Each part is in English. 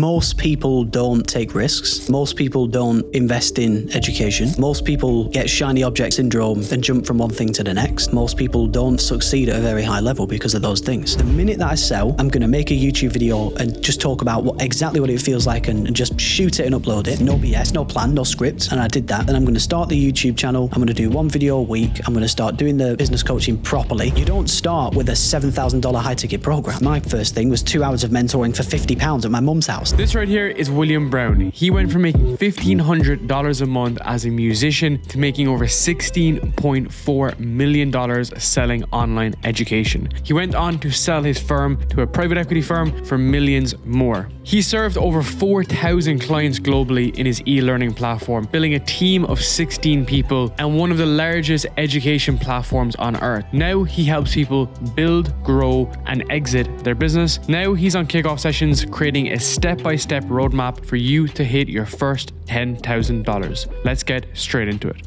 Most people don't take risks. Most people don't invest in education. Most people get shiny object syndrome and jump from one thing to the next. Most people don't succeed at a very high level because of those things. The minute that I sell, I'm going to make a YouTube video and just talk about exactly what it feels like and just shoot it and upload it. No BS, no plan, no script. And I did that. Then I'm going to start the YouTube channel. I'm going to do one video a week. I'm going to start doing the business coaching properly. You don't start with a $7,000 high ticket program. My first thing was 2 hours of mentoring for £50 at my mum's house. This right here is William Brown. He went from making $1,500 a month as a musician to making over $16.4 million selling online education. He went on to sell his firm to a private equity firm for millions more. He served over 4,000 clients globally in his e-learning platform, building a team of 16 people and one of the largest education platforms on earth. Now he helps people build, grow, and exit their business. Now he's on kickoff sessions, creating a step-by-step roadmap for you to hit your first $10,000. Let's get straight into it.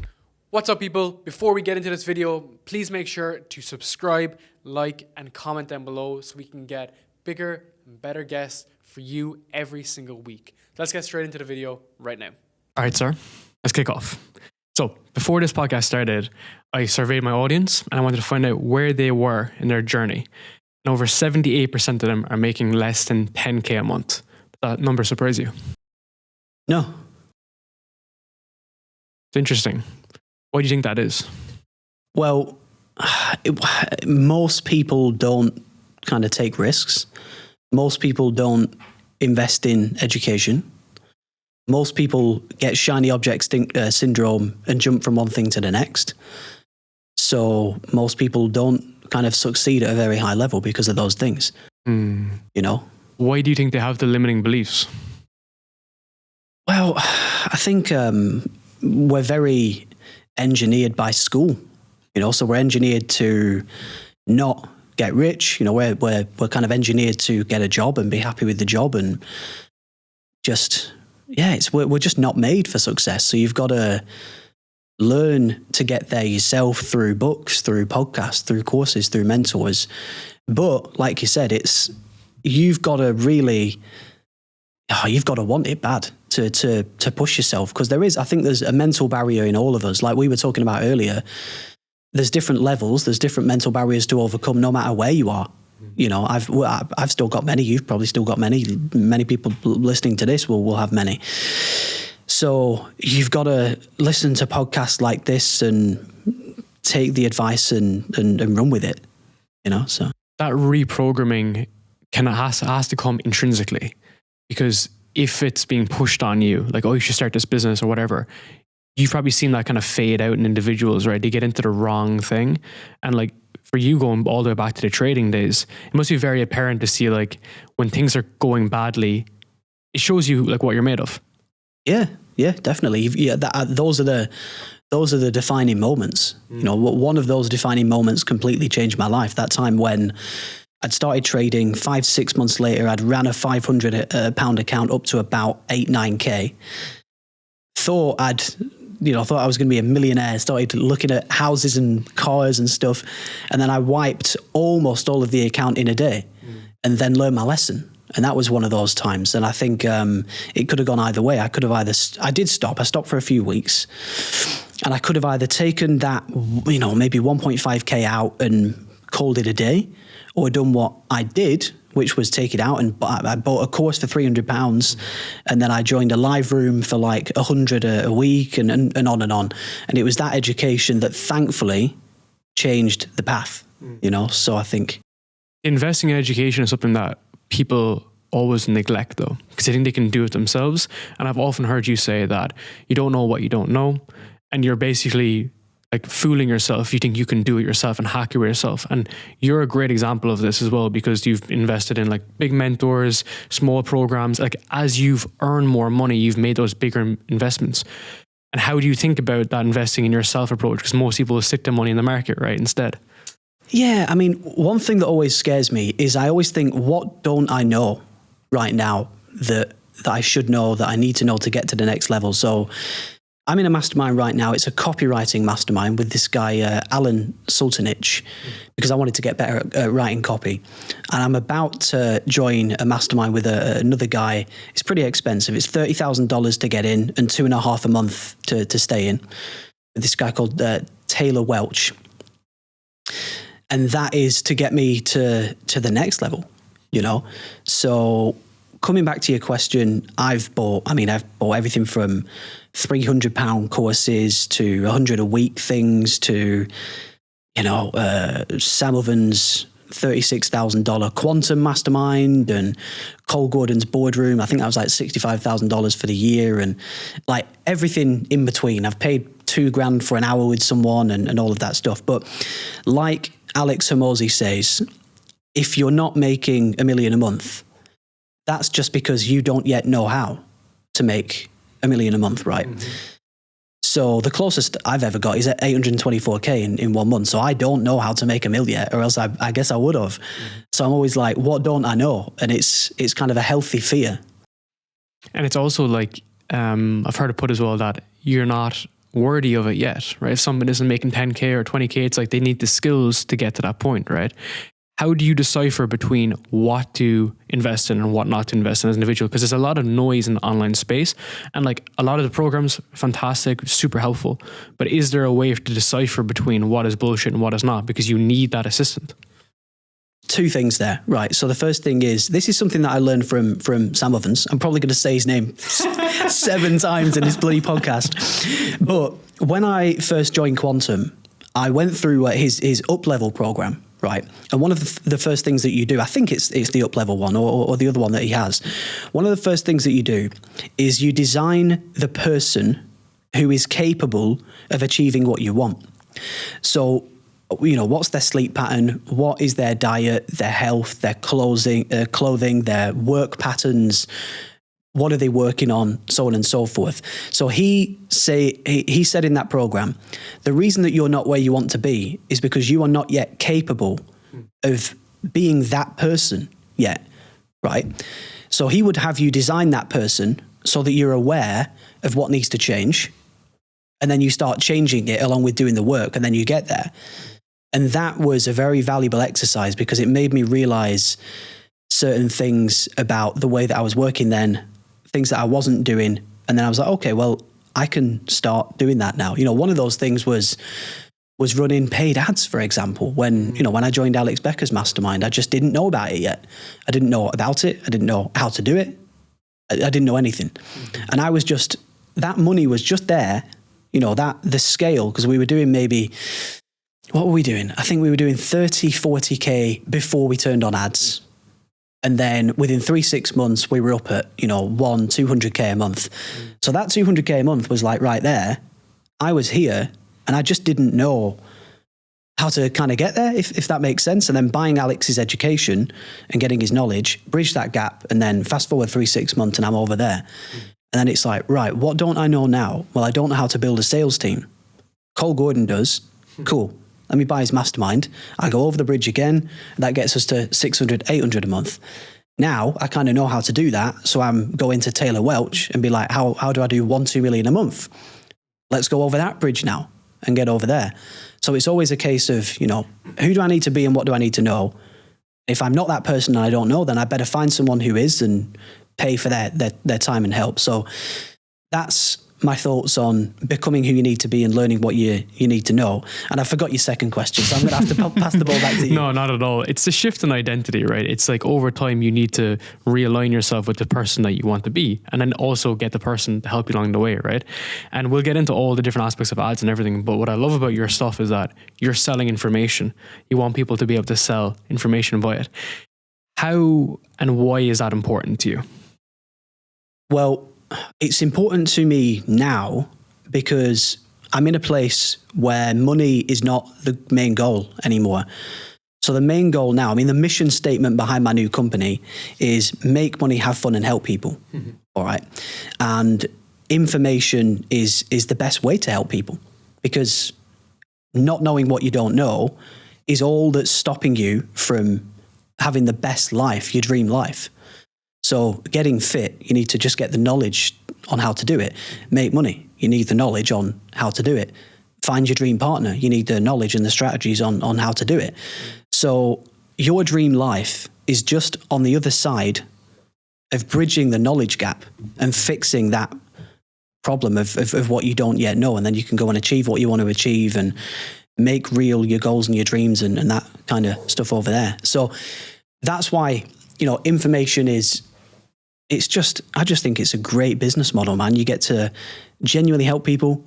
What's up, people? Before we get into this video, please make sure to subscribe, like, and comment down below so we can get bigger and better guests for you every single week. Let's get straight into the video right now. All right, sir, let's kick off. So before this podcast started, I surveyed my audience and I wanted to find out where they were in their journey. And over 78% of them are making less than 10K a month. Does that number surprise you? No. It's interesting. Why do you think that is? Well, most people don't kind of take risks. Most people don't invest in education. Most people get shiny object syndrome and jump from one thing to the next. So most people don't kind of succeed at a very high level because of those things. You know? Why do you think they have the limiting beliefs? Well, I think we're very engineered by school, you know, so we're engineered to not get rich. You know, we're kind of engineered to get a job and be happy with the job and just, yeah, we're just not made for success. So you've got to learn to get there yourself through books, through podcasts, through courses, through mentors. But like you said, you've got to really, you've got to want it bad to push yourself, because I think there's a mental barrier in all of us. Like we were talking about earlier, there's different levels, there's different mental barriers to overcome no matter where you are. You know, I've still got many, you've probably still got many people listening to this will have many. So you've got to listen to podcasts like this and take the advice and run with it, you know, so. That reprogramming has to come intrinsically, because if it's being pushed on you, like, oh, you should start this business or whatever, you've probably seen that kind of fade out in individuals, right? They get into the wrong thing. And like for you going all the way back to the trading days, it must be very apparent to see like when things are going badly, it shows you like what you're made of. Yeah, definitely. Yeah, those are the defining moments. You know, one of those defining moments completely changed my life. That time when I'd started trading, 5-6 months later, I'd ran a £500 account up to about 8-9K. Thought I was going to be a millionaire. Started looking at houses and cars and stuff. And then I wiped almost all of the account in a day and then learned my lesson. And that was one of those times. And I think it could have gone either way. I stopped for a few weeks, and I could have either taken that, you know, maybe 1.5K out and called it a day, or done what I did, which was take it out and I bought a course for £300, and then I joined a live room for like 100 a week and on and on. And it was that education that thankfully changed the path, you know? So I think investing in education is something that people always neglect though, because they think they can do it themselves. And I've often heard you say that you don't know what you don't know, and you're basically like fooling yourself. You think you can do it yourself and hack it yourself. And you're a great example of this as well, because you've invested in like big mentors, small programs. Like as you've earned more money, you've made those bigger investments. And how do you think about that investing in yourself approach? Because most people will stick their money in the market, right, instead. Yeah, I mean, one thing that always scares me is I always think, what don't I know right now that I should know, that I need to know to get to the next level? So I'm in a mastermind right now. It's a copywriting mastermind with this guy, Alan Sultanich, because I wanted to get better at writing copy. And I'm about to join a mastermind with another guy. It's pretty expensive. It's $30,000 to get in and $2.5 a month to stay in. This guy called Taylor Welch. And that is to get me to the next level, you know? So coming back to your question, I've bought everything from £300 courses to 100 a week things to, Sam Ovens' $36,000 quantum mastermind and Cole Gordon's boardroom. I think that was like $65,000 for the year, and like everything in between. I've paid $2,000 for an hour with someone and all of that stuff. But like Alex Hormozi says, if you're not making $1 million a month, that's just because you don't yet know how to make $1 million a month, right? Mm-hmm. So the closest I've ever got is at 824K in 1 month. So I don't know how to make $1 million yet, or else I guess I would have. Mm-hmm. So I'm always like, what don't I know? And it's kind of a healthy fear. And it's also like, I've heard it put as well that you're not worthy of it yet, right? If someone isn't making 10K or 20K, it's like they need the skills to get to that point, right? How do you decipher between what to invest in and what not to invest in as an individual? Because there's a lot of noise in the online space, and like a lot of the programs, fantastic, super helpful. But is there a way to decipher between what is bullshit and what is not? Because you need that assistant. Two things there, right? So the first thing is, this is something that I learned from Sam Ovens. I'm probably going to say his name 7 times in this bloody podcast. But when I first joined Quantum, I went through his up-level program. Right. And one of the first things that you do, I think it's the up-level one or the other one that he has. One of the first things that you do is you design the person who is capable of achieving what you want. So, what's their sleep pattern? What is their diet, their health, their clothing, their work patterns? What are they working on? So on and so forth. So he said in that program, the reason that you're not where you want to be is because you are not yet capable of being that person yet, right? So he would have you design that person so that you're aware of what needs to change, and then you start changing it along with doing the work, and then you get there. And that was a very valuable exercise because it made me realize certain things about the way that I was working then, things that I wasn't doing. And then I was like, okay, well, I can start doing that now. One of those things was running paid ads, for example. When I joined Alex Becker's mastermind, I just didn't know about it yet. I didn't know about it. I didn't know how to do it. I didn't know anything. Mm-hmm. And I was just, that money was just there, the scale, because we were doing what were we doing? I think we were doing 30, 40K before we turned on ads. And then within 3-6 months, we were up at, 200K a month. So that 200K a month was like right there. I was here and I just didn't know how to kind of get there, if that makes sense. And then buying Alex's education and getting his knowledge, bridge that gap, and then fast forward 3-6 months and I'm over there. And then it's like, right, what don't I know now? Well, I don't know how to build a sales team. Cole Gordon does. Cool. Let me buy his mastermind. I go over the bridge again. And that gets us to 600, 800 a month. Now I kind of know how to do that. So I'm going to Taylor Welch and be like, how do I do 1-2 million a month? Let's go over that bridge now and get over there. So it's always a case of, who do I need to be and what do I need to know? If I'm not that person and I don't know, then I better find someone who is and pay for their time and help. So that's my thoughts on becoming who you need to be and learning what you need to know. And I forgot your second question, so I'm going to have to pass the ball back to you. No, not at all. It's a shift in identity, right? It's like over time you need to realign yourself with the person that you want to be, and then also get the person to help you along the way, right? And we'll get into all the different aspects of ads and everything, but what I love about your stuff is that you're selling information. You want people to be able to sell information by it. How and why is that important to you? Well, it's important to me now because I'm in a place where money is not the main goal anymore. So the main goal now, the mission statement behind my new company is make money, have fun, and help people. Mm-hmm. All right. And information is the best way to help people, because not knowing what you don't know is all that's stopping you from having the best life, your dream life. So getting fit, you need to just get the knowledge on how to do it. Make money. You need the knowledge on how to do it. Find your dream partner. You need the knowledge and the strategies on how to do it. So your dream life is just on the other side of bridging the knowledge gap and fixing that problem of what you don't yet know. And then you can go and achieve what you want to achieve and make real your goals and your dreams and that kind of stuff over there. So that's why, information I just think it's a great business model, man. You get to genuinely help people,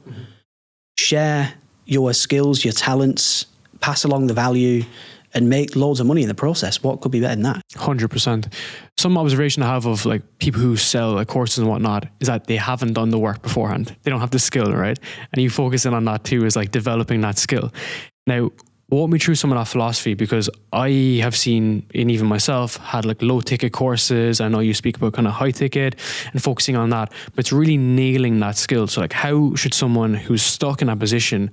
share your skills, your talents, pass along the value, and make loads of money in the process. What could be better than that? 100%. Some observation I have of like people who sell courses and whatnot is that they haven't done the work beforehand. They don't have the skill, right? And you focus in on that too, is like developing that skill. Now, walk me through some of that philosophy, because I have seen, and even myself, had like low ticket courses. I know you speak about kind of high ticket and focusing on that, but it's really nailing that skill. So like, how should someone who's stuck in that position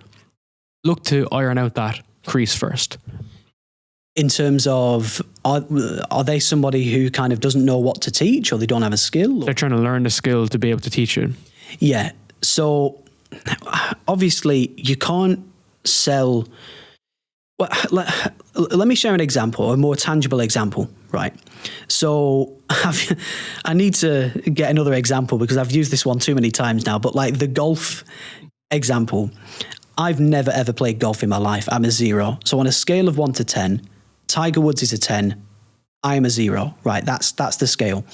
look to iron out that crease first? In terms of, are they somebody who kind of doesn't know what to teach, or they don't have a skill? They're trying to learn the skill to be able to teach it. Yeah. So obviously you can't sell. Well, let me share an example, a more tangible example, right? So I need to get another example because I've used this one too many times now, but like the golf example, I've never ever played golf in my life. I'm a 0. So on a scale of 1 to 10, Tiger Woods is a 10. I am a 0, right? That's the scale.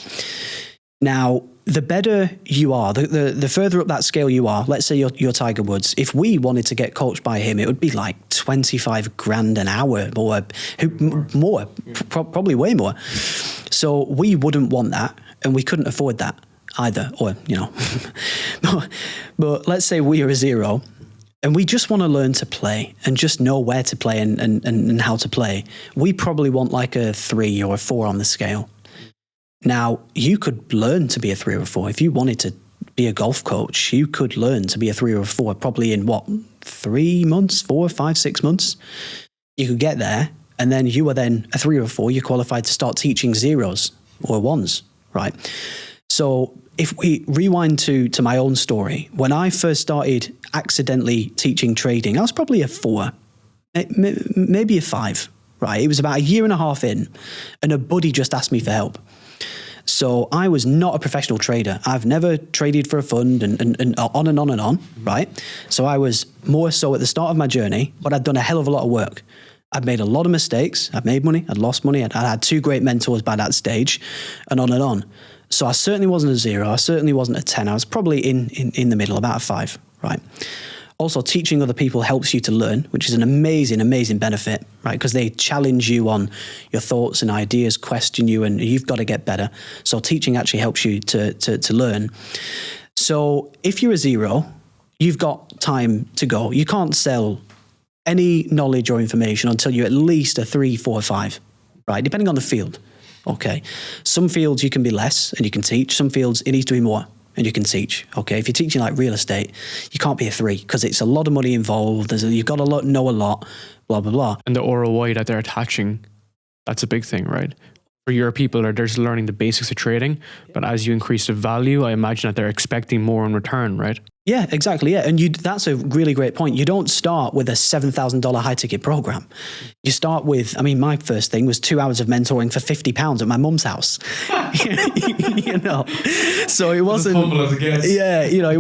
Now, the better you are, the further up that scale you are, let's say you're Tiger Woods. If we wanted to get coached by him, it would be like 25 grand an hour or more, probably way more. So we wouldn't want that, and we couldn't afford that either, or, but let's say we are a 0 and we just want to learn to play and just know where to play and how to play. We probably want like a 3 or a 4 on the scale. Now, you could learn to be a 3 or a 4. If you wanted to be a golf coach, you could learn to be a 3 or a 4, probably in 3 months, 4, 5, 6 months. You could get there, and then you are then a 3 or a 4. You're qualified to start teaching 0s or 1s, right? So if we rewind to my own story, when I first started accidentally teaching trading, I was probably a 4, maybe a 5, right? It was about a year and a half in, and a buddy just asked me for help. So I was not a professional trader. I've never traded for a fund and on and on and on, right? So I was more so at the start of my journey, but I'd done a hell of a lot of work. I'd made a lot of mistakes. I'd made money. I'd lost money. I'd had 2 great mentors by that stage, and on and on. So I certainly wasn't a 0. I certainly wasn't a 10. I was probably in the middle, about a 5, right? Also, teaching other people helps you to learn, which is an amazing, amazing benefit, right? Because they challenge you on your thoughts and ideas, question you, and you've got to get better. So teaching actually helps you to learn. So if you're a 0, you've got time to go. You can't sell any knowledge or information until you're at least a 3, 4, 5, right? Depending on the field. Okay. Some fields you can be less and you can teach. Some fields it needs to be more and you can teach. Okay. If you're teaching like real estate, you can't be a 3 because it's a lot of money involved. You've got to know a lot, blah, blah, blah. And the ROI that they're attaching, that's a big thing, right? For your people, they're just learning the basics of trading. But as you increase the value, I imagine that they're expecting more in return, right? Yeah, exactly. Yeah. And that's a really great point. You don't start with a $7,000 high ticket program. You start with, my first thing was 2 hours of mentoring for £50 at my mum's house. So it wasn't, as humble as it gets. Yeah, it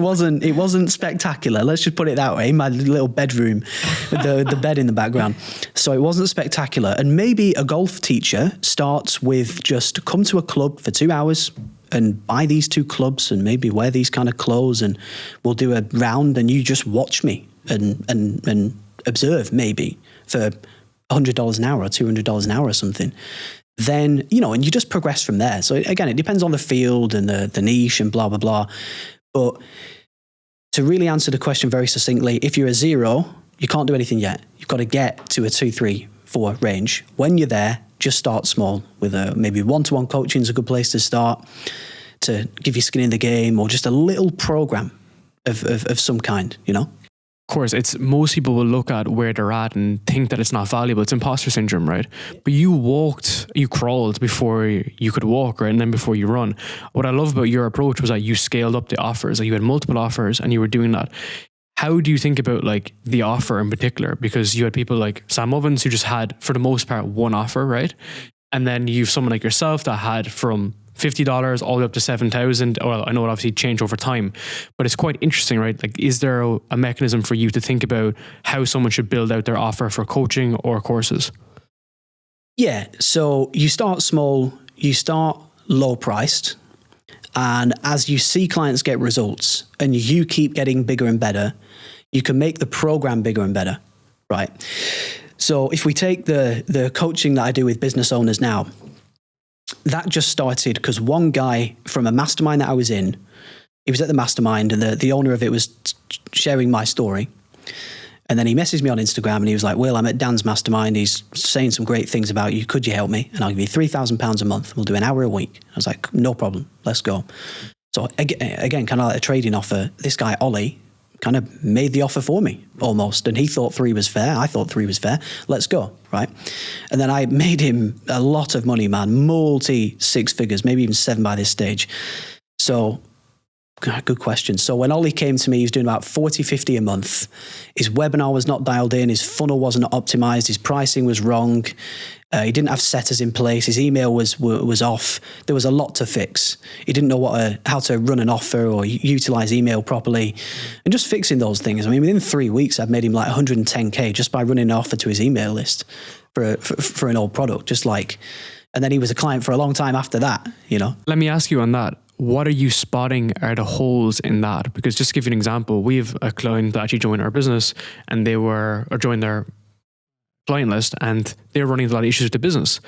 wasn't spectacular. Let's just put it that way. In my little bedroom with the bed in the background. So it wasn't spectacular. And maybe a golf teacher starts with just come to a club for 2 hours, and buy these 2 clubs and maybe wear these kind of clothes, and we'll do a round and you just watch me and observe maybe for $100 an hour or $200 an hour or something. Then, and you just progress from there. So again, it depends on the field and the niche and blah, blah, blah. But to really answer the question very succinctly, if you're a 0, you can't do anything yet. You've got to get to a 2, 3, 4 range. When you're there, just start small with maybe one-to-one coaching is a good place to start to give you skin in the game, or just a little program of some kind, course, it's most people will look at where they're at and think that it's not valuable. It's imposter syndrome, right? But you crawled before you could walk, right? And then before you run. What I love about your approach was that you scaled up the offers, that you had multiple offers and you were doing that. How do you think about like the offer in particular? Because you had people like Sam Ovens who just had, for the most part, one offer, right? And then you've someone like yourself that had from $50 all the way up to 7,000. Well, I know it obviously changed over time, but it's quite interesting, right? Like, is there a mechanism for you to think about how someone should build out their offer for coaching or courses? Yeah. So you start small, you start low priced. And as you see clients get results and you keep getting bigger and better, you can make the program bigger and better, right? So if we take the coaching that I do with business owners now, that just started because one guy from a mastermind that I was in, he was at the mastermind and the owner of it was sharing my story. And then he messaged me on Instagram and he was like, Will, I'm at Dan's mastermind. He's saying some great things about you. Could you help me? And I'll give you £3,000 a month. We'll do an hour a week. I was like, no problem. Let's go. So again, kind of like a trading offer. This guy, Ollie, kind of made the offer for me almost. And he thought 3 was fair. I thought 3 was fair. Let's go, right? And then I made him a lot of money, man, multi 6 figures, maybe even 7 by this stage. So good question. So when Ollie came to me, he was doing about 40, 50 a month. His webinar was not dialed in. His funnel wasn't optimized. His pricing was wrong. He didn't have setters in place. His email was off. There was a lot to fix. He didn't know how to run an offer or utilize email properly. And just fixing those things. I mean, within 3 weeks, I've made him like 110K just by running an offer to his email list for an old product. Just like, and then he was a client for a long time after that, you know. Let me ask you on that. What are you spotting are the holes in that? Because just to give you an example, we have a client that actually joined our business and joined their client list and they're running a lot of issues with the business.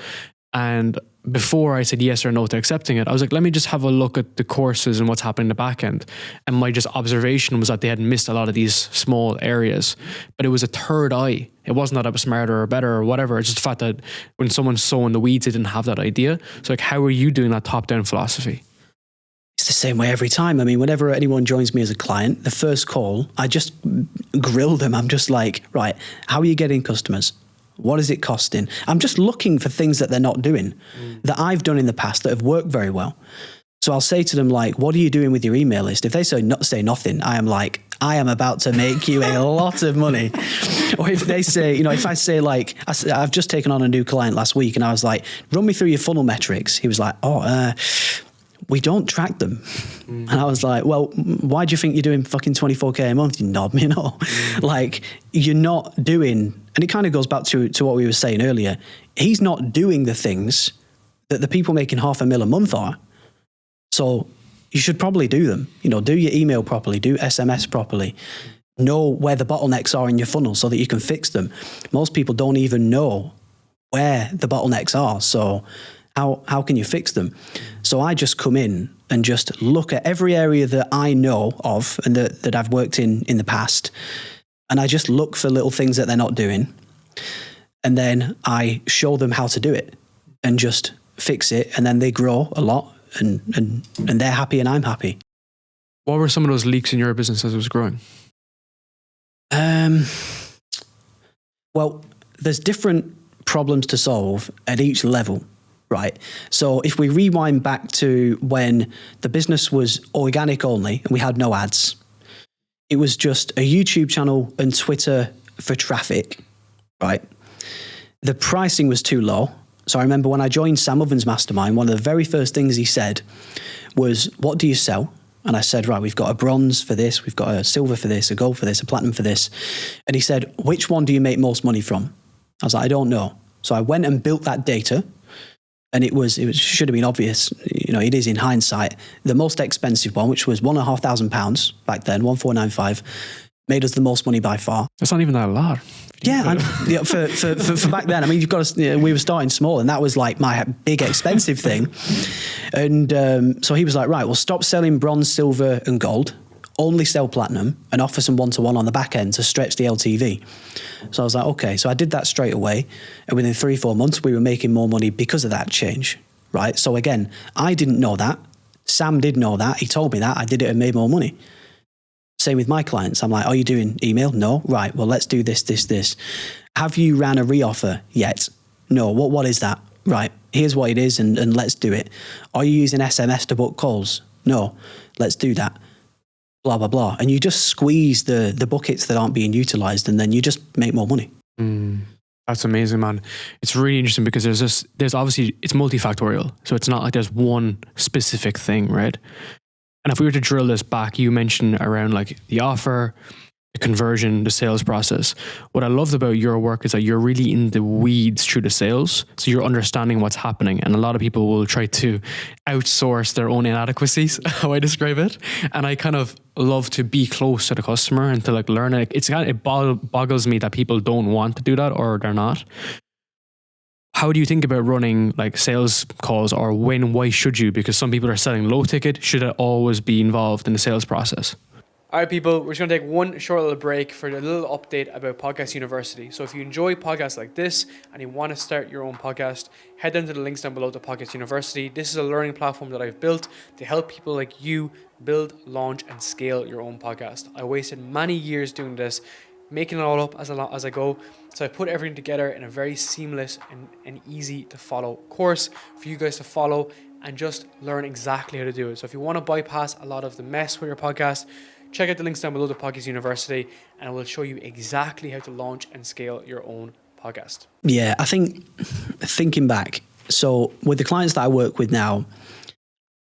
And before I said yes or no to accepting it, I was like, let me just have a look at the courses and what's happening in the back end. And my just observation was that they had missed a lot of these small areas, but it was a third eye. It wasn't that I was smarter or better or whatever. It's just the fact that when someone's so in the weeds, they didn't have that idea. So like, how are you doing that top-down philosophy? It's the same way every time. I mean, whenever anyone joins me as a client, the first call, I just grill them. I'm just like, right, how are you getting customers? What is it costing? I'm just looking for things that they're not doing, that I've done in the past that have worked very well. So I'll say to them, like, what are you doing with your email list? If they say nothing, I am like, I am about to make you a lot of money. Or if they say, if I say like, I've just taken on a new client last week and I was like, run me through your funnel metrics. He was like, we don't track them. And I was like, well, why do you think you're doing fucking 24K a month, you knob, Like, you're not doing, and it kind of goes back to what we were saying earlier. He's not doing the things that the people making $500,000 a month are. So you should probably do them. Do your email properly, do SMS properly, know where the bottlenecks are in your funnel so that you can fix them. Most people don't even know where the bottlenecks are. So how can you fix them? So I just come in and just look at every area that I know of and that I've worked in the past. And I just look for little things that they're not doing. And then I show them how to do it and just fix it. And then they grow a lot and they're happy and I'm happy. What were some of those leaks in your business as it was growing? Well, there's different problems to solve at each level. Right. So if we rewind back to when the business was organic only and we had no ads, it was just a YouTube channel and Twitter for traffic. Right. The pricing was too low. So I remember when I joined Sam Ovens' mastermind, one of the very first things he said was, what do you sell? And I said, right, we've got a bronze for this. We've got a silver for this, a gold for this, a platinum for this. And he said, which one do you make most money from? I was like, I don't know. So I went and built that data. And it should have been obvious, it is in hindsight. The most expensive one, which was £1,500 back then, 1,495, made us the most money by far. That's not even that a lot. Yeah, for back then, I mean, we were starting small, and that was like my big expensive thing. And so he was like, right, we'll stop selling bronze, silver, and gold. Only sell platinum and offer some one-to-one on the back end to stretch the LTV. So I was like, okay. So I did that straight away. And within 3-4 months, we were making more money because of that change, right? So again, I didn't know that. Sam did know that. He told me that. I did it and made more money. Same with my clients. I'm like, are you doing email? No. Right. Well, let's do this. Have you ran a reoffer yet? No. What is that? Right. Here's what it is, and let's do it. Are you using SMS to book calls? No. Let's do that. Blah, blah, blah. And you just squeeze the buckets that aren't being utilized, and then you just make more money. That's amazing, man. It's really interesting because there's obviously, it's multifactorial. So it's not like there's one specific thing, right? And if we were to drill this back, you mentioned around like the offer, the conversion, the sales process. What I loved about your work is that you're really in the weeds through the sales. So you're understanding what's happening. And a lot of people will try to outsource their own inadequacies, how I describe it. And I kind of love to be close to the customer and to like learn it. It boggles me that people don't want to do that or they're not. How do you think about running like sales calls, or why should you? Because some people are selling low ticket. Should it always be involved in the sales process? All right, people, we're just going to take one short little break for a little update about Podcast University. So if you enjoy podcasts like this and you want to start your own podcast, head down to the links down below to Podcast University. This is a learning platform that I've built to help people like you build, launch, and scale your own podcast. I wasted many years doing this, making it all up as I go. So I put everything together in a very seamless and easy to follow course for you guys to follow and just learn exactly how to do it. So if you want to bypass a lot of the mess with your podcast, check out the links down below to Podcast University, and I will show you exactly how to launch and scale your own podcast. Yeah, I think thinking back, so with the clients that I work with now,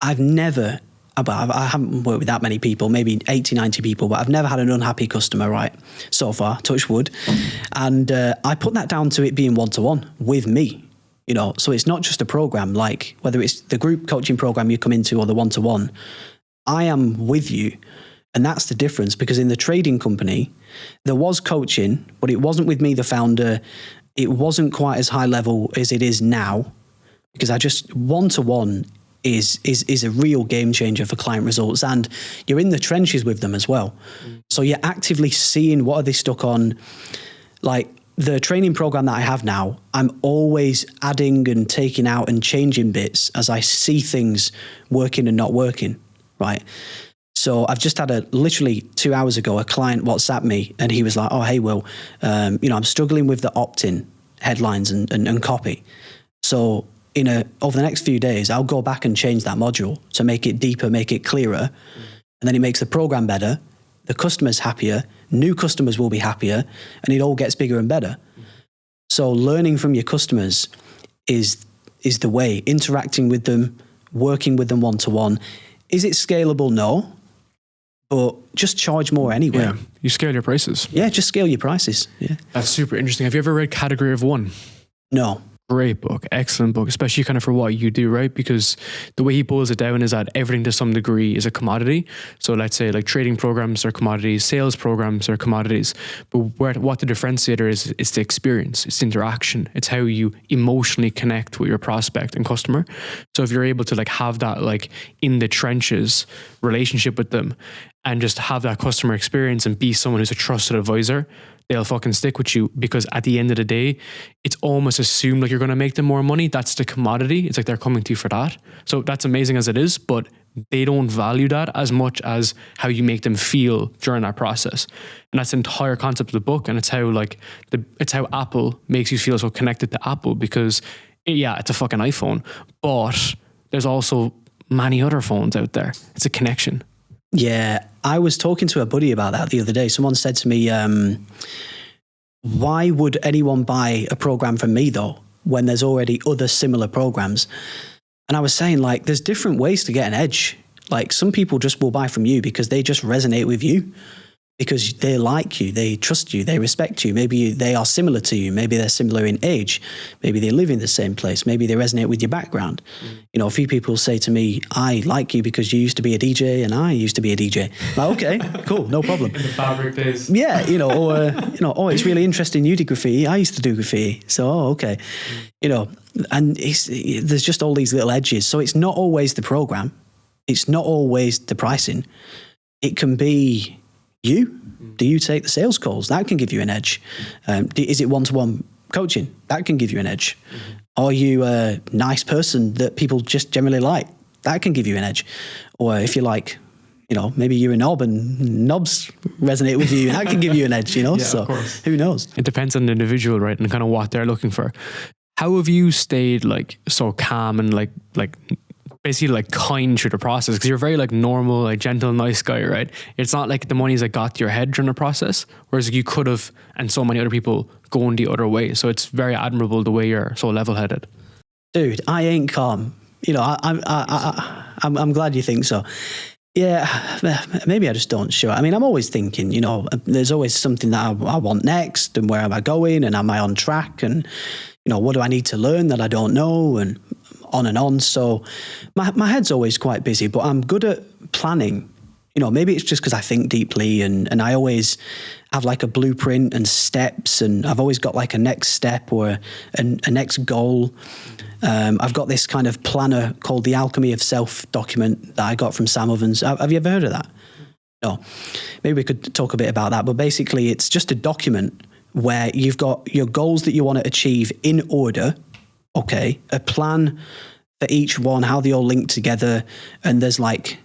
I haven't worked with that many people, maybe 80, 90 people, but I've never had an unhappy customer, right? So far, touch wood. And I put that down to it being one-to-one with me, you know, so it's not just a program, like whether it's the group coaching program you come into or the one-to-one, I am with you. And that's the difference, because in the trading company, there was coaching, but it wasn't with me, the founder. It wasn't quite as high level as it is now, because one-to-one is a real game changer for client results. And you're in the trenches with them as well. So you're actively seeing what are they stuck on. Like the training program that I have now, I'm always adding and taking out and changing bits as I see things working and not working, right? So I've just had literally 2 hours ago, a client WhatsApp me and he was like, oh, hey, Will, I'm struggling with the opt-in headlines and copy. So over the next few days, I'll go back and change that module to make it deeper, make it clearer. And then it makes the program better. The customer's happier. New customers will be happier, and it all gets bigger and better. So learning from your customers is the way. Interacting with them, working with them one-to-one. Is it scalable? No. But just charge more anyway. Yeah, you scale your prices. Yeah, just scale your prices. Yeah. That's super interesting. Have you ever read Category of One? No. Great book, excellent book, especially kind of for what you do, right? Because the way he boils it down is that everything to some degree is a commodity. So let's say like trading programs are commodities, sales programs are commodities. But what the differentiator is the experience, it's the interaction, it's how you emotionally connect with your prospect and customer. So if you're able to like have that like in the trenches relationship with them and just have that customer experience and be someone who's a trusted advisor, they'll fucking stick with you, because at the end of the day, it's almost assumed like you're going to make them more money. That's the commodity. It's like they're coming to you for that. So that's amazing as it is, but they don't value that as much as how you make them feel during that process. And that's the entire concept of the book. And it's how it's how Apple makes you feel so connected to Apple, because it's a fucking iPhone, but there's also many other phones out there. It's a connection. Yeah, I was talking to a buddy about that the other day. Someone said to me, why would anyone buy a program from me though, when there's already other similar programs? And I was saying, like, there's different ways to get an edge. Like, some people just will buy from you because they just resonate with you, because they like you, they trust you, they respect you. Maybe they are similar to you. Maybe they're similar in age. Maybe they live in the same place. Maybe they resonate with your background. You know, a few people say to me, I like you because you used to be a DJ and I used to be a DJ. Like, okay, cool, no problem. In the fabric days. Yeah, oh, it's really interesting you did graffiti. I used to do graffiti. So, okay. And there's just all these little edges. So it's not always the program. It's not always the pricing. It can be you. Do you take the sales calls? That can give you an edge. Is it one-to-one coaching? That can give you an edge. Are you a nice person that people just generally like? That can give you an edge. Or if you're like, you know, maybe you're a knob and knobs resonate with you and that can give you an edge, you know? Yeah, so of course. who knows? It depends on the individual, right? And kind of what they're looking for. How have you stayed like so calm and like basically like kind through the process? Because you're very like normal, like gentle, nice guy, right? It's not like the money's that got to your head during the process, whereas you could have, and so many other people going the other way. So it's very admirable the way you're so level-headed. Dude, I ain't calm. You know, I'm glad you think so. Yeah, maybe I just don't show it. I mean, I'm always thinking, you know, there's always something that I want next, and where am I going, and am I on track, and, you know, what do I need to learn that I don't know, and on and on. So my head's always quite busy, but I'm good at planning. You know, maybe it's just because I think deeply, and I always have like a blueprint and steps, and I've always got like a next step or a next goal. I've got this kind of planner called the Alchemy of Self document that I got from Sam Ovens. Have you ever heard of that? No. Maybe we could talk a bit about that. But basically, it's just a document where you've got your goals that you want to achieve in order. Okay, a plan for each one, how they all link together, and there's like,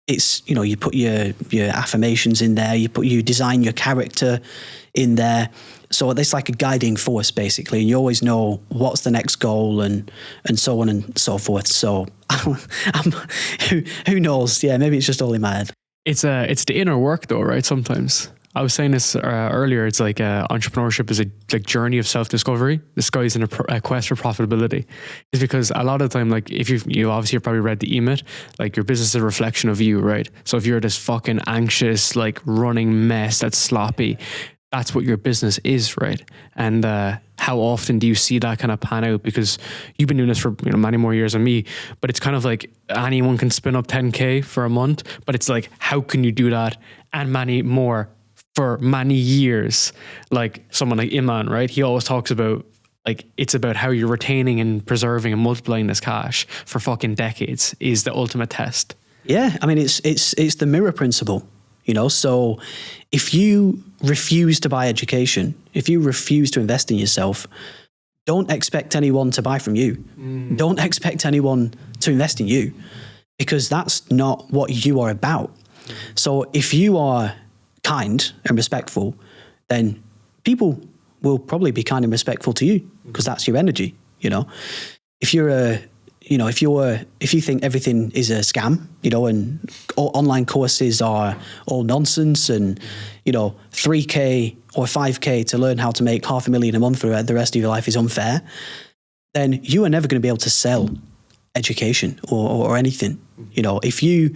it's, you know, you put your affirmations in there, you design your character in there. So it's like a guiding force basically, and you always know what's the next goal and so on and so forth. So who knows? Yeah, maybe it's just all in my head. It's the inner work though, right? Sometimes. I was saying this earlier. It's like entrepreneurship is a like journey of self-discovery disguised in a quest for profitability. It's because a lot of the time, like if you obviously have probably read the EMIT, like your business is a reflection of you, right? So if you're this fucking anxious, like running mess that's sloppy, that's what your business is, right? And how often do you see that kind of pan out? Because you've been doing this for, you know, many more years than me, but it's kind of like anyone can spin up 10K for a month, but it's like, how can you do that and many more for many years? Like someone like Iman, right? He always talks about like, it's about how you're retaining and preserving and multiplying this cash for fucking decades is the ultimate test. Yeah, I mean, it's the mirror principle, you know. So if you refuse to buy education, if you refuse to invest in yourself, don't expect anyone to buy from you. Don't expect anyone to invest in you, because that's not what you are about. So if you are kind and respectful, then people will probably be kind and respectful to you, because that's your energy, you know. If you think everything is a scam, you know, and all online courses are all nonsense, and, you know, 3K or 5K to learn how to make $500,000 a month for the rest of your life is unfair, then you are never going to be able to sell education or anything. You know, if you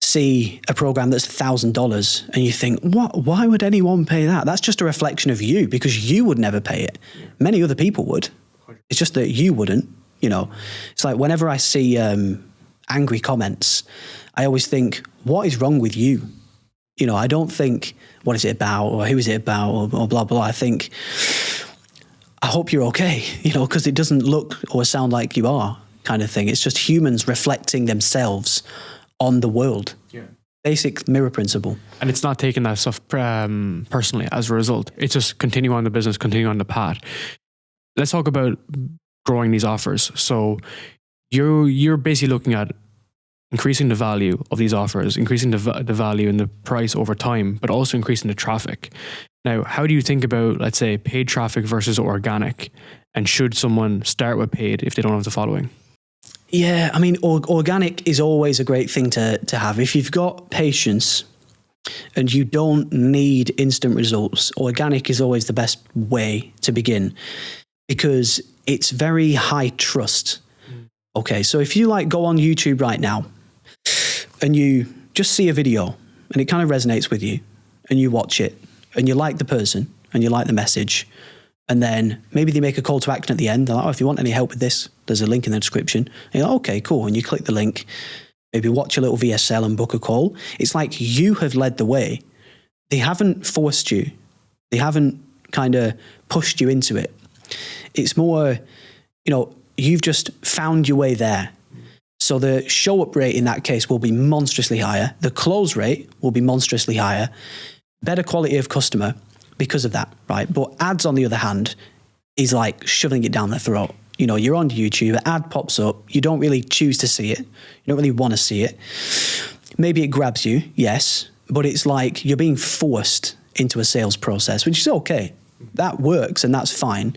see a program that's $1,000 and you think, why would anyone pay that? That's just a reflection of you, because you would never pay it. Many other people would. It's just that you wouldn't. You know, it's like whenever I see angry comments, I always think, what is wrong with you? You know, I don't think, what is it about, or who is it about, or blah, blah. I think, I hope you're okay, you know, because it doesn't look or sound like you are, kind of thing. It's just humans reflecting themselves on the world. Yeah. Basic mirror principle. And it's not taking that stuff personally as a result. It's just continue on the business, continue on the path. Let's talk about growing these offers. So you're basically looking at increasing the value of these offers, increasing the value and the price over time, but also increasing the traffic. Now, how do you think about, let's say, paid traffic versus organic? And should someone start with paid if they don't have the following? Yeah, I mean, organic is always a great thing to have. If you've got patience and you don't need instant results, organic is always the best way to begin, because it's very high trust. Okay, so if you like go on YouTube right now and you just see a video and it kind of resonates with you and you watch it and you like the person and you like the message, and then maybe they make a call to action at the end. They're like, oh, if you want any help with this, there's a link in the description. And you're like, okay, cool. And you click the link, maybe watch a little VSL and book a call. It's like you have led the way. They haven't forced you. They haven't kind of pushed you into it. It's more, you know, you've just found your way there. So the show up rate in that case will be monstrously higher. The close rate will be monstrously higher. Better quality of customer because of that, right? But ads, on the other hand, is like shoving it down their throat. You know, you're on YouTube, an ad pops up, you don't really choose to see it. You don't really want to see it. maybe it grabs you, yes, but it's like you're being forced into a sales process, which is okay. That works and that's fine.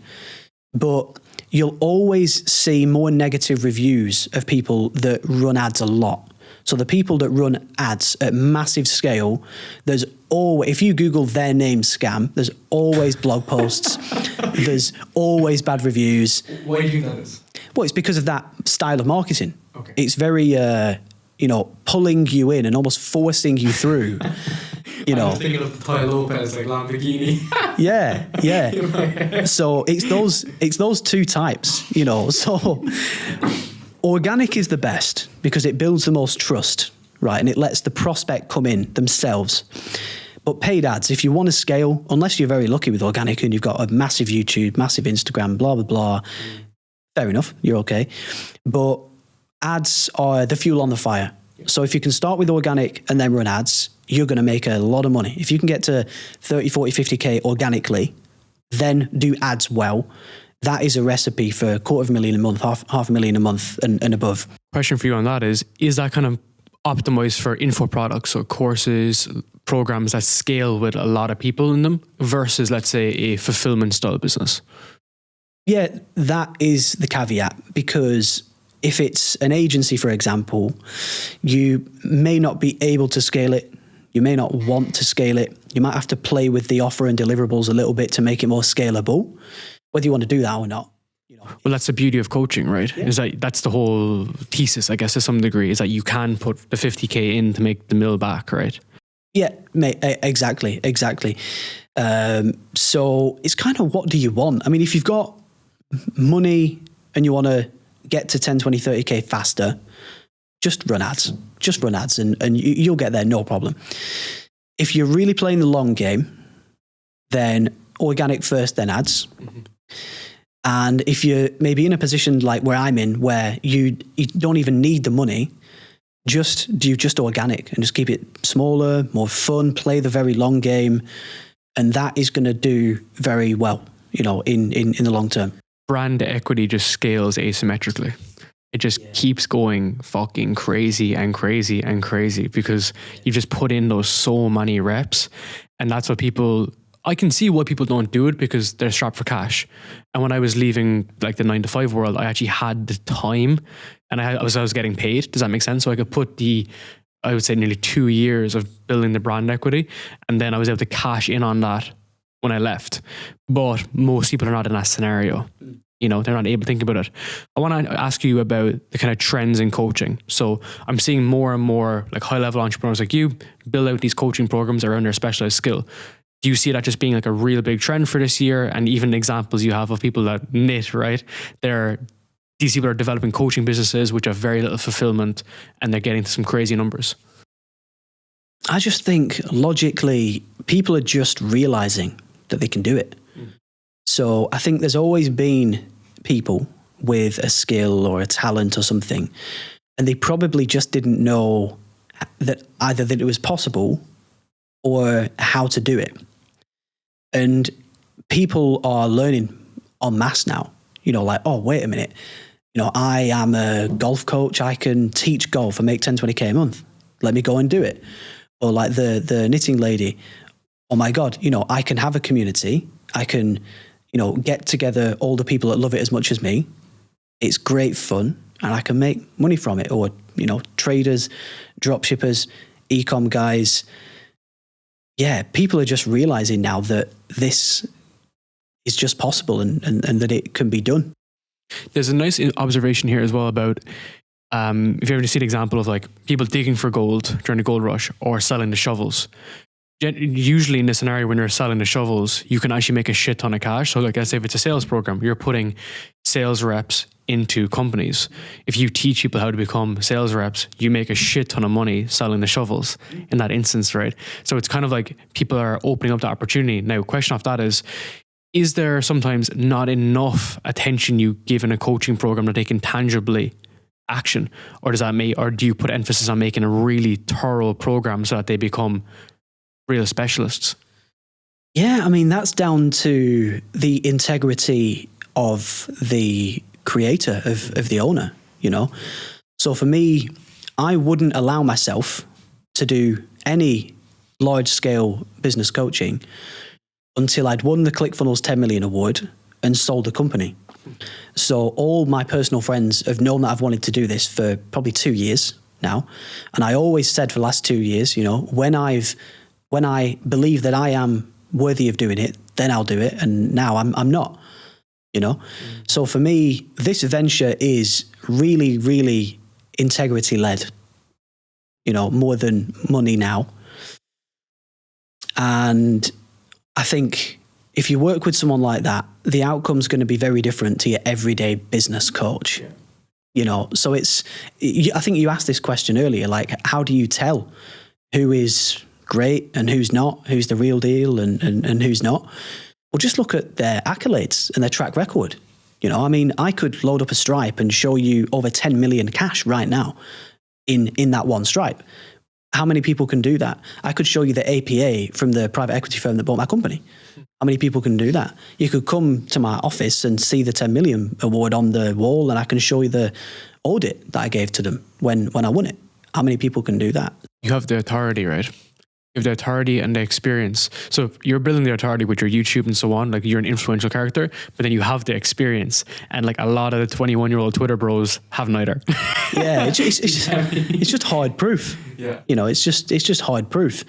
But you'll always see more negative reviews of people that run ads a lot. So the people that run ads at massive scale, there's always, if you Google their name scam, there's always blog posts, there's always bad reviews. Why do you think that is? Well, it's because of that style of marketing. Okay. It's very, pulling you in and almost forcing you through. I was thinking of the Ty Lopez, like Lamborghini. Yeah. So it's those two types, So organic is the best because it builds the most trust, right? And it lets the prospect come in themselves. But paid ads, if you want to scale, unless you're very lucky with organic and you've got a massive YouTube, massive Instagram, blah, blah, blah, fair enough, you're okay. But ads are the fuel on the fire. So if you can start with organic and then run ads, you're going to make a lot of money. If you can get to 30, 40, 50K organically, then do ads well, that is a recipe for $250,000 a month, half a million a month and above. Question for you on that is that kind of optimized for info products or courses, programs that scale with a lot of people in them versus, let's say, a fulfillment style business? Yeah, that is the caveat, because if it's an agency, for example, you may not be able to scale it. You may not want to scale it. You might have to play with the offer and deliverables a little bit to make it more scalable, whether you want to do that or not. Well, that's the beauty of coaching, right? Yeah. Is that's the whole thesis, I guess, to some degree, is that you can put the 50K in to make the mill back, right? Yeah, mate, exactly. So it's kind of, what do you want? I mean, if you've got money and you want to get to 10, 20, 30K faster, just run ads and you'll get there, no problem. If you're really playing the long game, then organic first, then ads. Mm-hmm. And if you're maybe in a position like where I'm in, where you don't even need the money, do just organic and just keep it smaller, more fun, play the very long game. And that is going to do very well, in the long term. Brand equity just scales asymmetrically. It just keeps going fucking crazy and crazy and crazy because you just put in those so many reps. And that's what I can see why people don't do it, because they're strapped for cash. And when I was leaving like the 9-to-5 world, I actually had the time and I was getting paid. Does that make sense? So I could put I would say nearly 2 years of building the brand equity. And then I was able to cash in on that when I left. But most people are not in that scenario. They're not able to think about it. I want to ask you about the kind of trends in coaching. So I'm seeing more and more like high level entrepreneurs like you build out these coaching programs around their specialized skill. Do you see that just being like a real big trend for this year? And even examples you have of people that knit, right? These people are developing coaching businesses which have very little fulfillment and they're getting to some crazy numbers. I just think logically, people are just realizing that they can do it. So I think there's always been people with a skill or a talent or something, and they probably just didn't know that either that it was possible or how to do it. And people are learning en masse now, like, oh, wait a minute, I am a golf coach. I can teach golf and make 10, 20K a month. Let me go and do it. Or like the knitting lady, oh my God, I can have a community. I can, get together all the people that love it as much as me. It's great fun and I can make money from it. Or, traders, drop shippers, e-com guys. Yeah, people are just realizing now that this is just possible and that it can be done. There's a nice observation here as well about if you ever see an example of like people digging for gold during the gold rush or selling the shovels. Usually in this scenario, when you're selling the shovels, you can actually make a shit ton of cash. So like, let's say if it's a sales program, you're putting sales reps into companies. If you teach people how to become sales reps, you make a shit ton of money selling the shovels in that instance, right? So it's kind of like people are opening up the opportunity. Now, question off that is there sometimes not enough attention you give in a coaching program that they can tangibly action? Or do you put emphasis on making a really thorough program so that they become real specialists? Yeah, I mean, that's down to the integrity of the creator, of the owner, So for me, I wouldn't allow myself to do any large scale business coaching until I'd won the ClickFunnels 10 million award and sold the company. So all my personal friends have known that I've wanted to do this for probably 2 years now. And I always said for the last 2 years, you know, when I believe that I am worthy of doing it, then I'll do it. And now I'm not, you know? So for me, this venture is really, really integrity led, you know, more than money now. And I think if you work with someone like that, the outcome's going to be very different to your everyday business coach. Yeah. You know, so I think you asked this question earlier, like, how do you tell who is great and who's not, who's the real deal and who's not? Well, just look at their accolades and their track record. You know, I mean, I could load up a Stripe and show you over 10 million cash right now in that one Stripe. How many people can do that? I could show you the APA from the private equity firm that bought my company. How many people can do that? You could come to my office and see the 10 million award on the wall, and I can show you the audit that I gave to them when I won it. How many people can do that? You have the authority, right? You have the authority and the experience. So if you're building the authority with your YouTube and so on, like you're an influential character, but then you have the experience. And like a lot of the 21-year-old Twitter bros have neither. Yeah, it's just hard proof. Yeah. You know, it's just hard proof.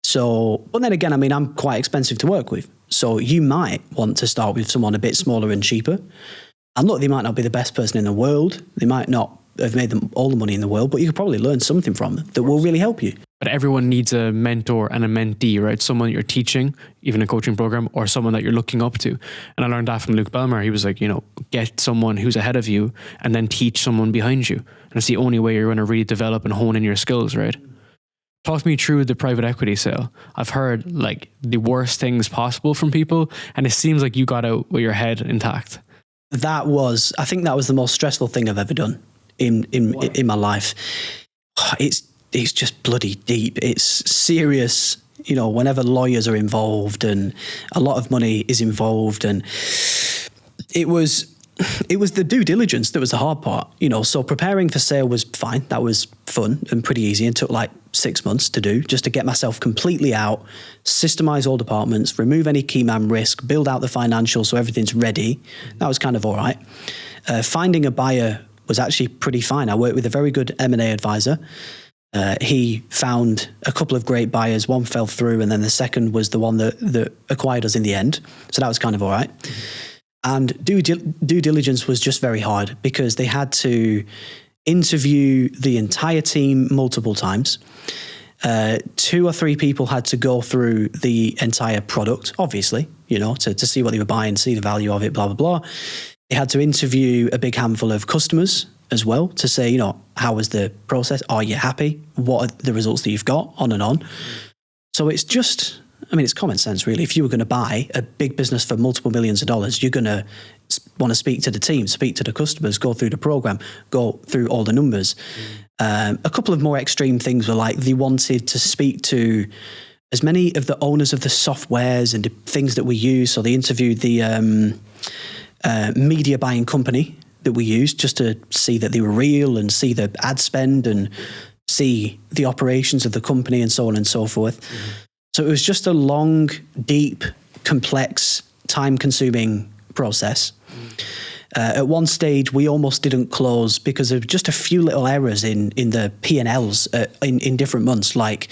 So, but then again, I mean, I'm quite expensive to work with. So you might want to start with someone a bit smaller and cheaper. And look, they might not be the best person in the world. They might not have made them all the money in the world, but you could probably learn something from them that will really help you. But everyone needs a mentor and a mentee, right? Someone you're teaching, even a coaching program, or someone that you're looking up to. And I learned that from Luke Belmar. He was like, you know, get someone who's ahead of you and then teach someone behind you. And it's the only way you're going to really develop and hone in your skills, right? Talk me through the private equity sale. I've heard like the worst things possible from people, and it seems like you got out with your head intact. I think that was the most stressful thing I've ever done in my life. It's just bloody deep. It's serious, you know, whenever lawyers are involved and a lot of money is involved. And it was the due diligence that was the hard part, you know. So preparing for sale was fine. That was fun and pretty easy, and took like 6 months to do, just to get myself completely out, systemize all departments, remove any key man risk, build out the financials so everything's ready. That was kind of all right. Finding a buyer was actually pretty fine. I worked with a very good M&A advisor. He found a couple of great buyers. One fell through, and then the second was the one that acquired us in the end. So that was kind of all right. And due diligence was just very hard because they had to interview the entire team multiple times. 2 or 3 people had to go through the entire product, obviously, you know, to see what they were buying, see the value of it, blah, blah, blah. They had to interview a big handful of customers as well to say, you know, how was the process? Are you happy? What are the results that you've got? On and on. So it's just, I mean, it's common sense, really. If you were going to buy a big business for multiple millions of dollars, you're going to want to speak to the team, speak to the customers, go through the program, go through all the numbers. A couple of more extreme things were like they wanted to speak to as many of the owners of the softwares and the things that we use. So they interviewed the media buying company that we used just to see that they were real and see the ad spend and see the operations of the company and so on and so forth. So it was just a long, deep, complex, time-consuming process. At one stage, we almost didn't close because of just a few little errors in the P&Ls in different months. Like,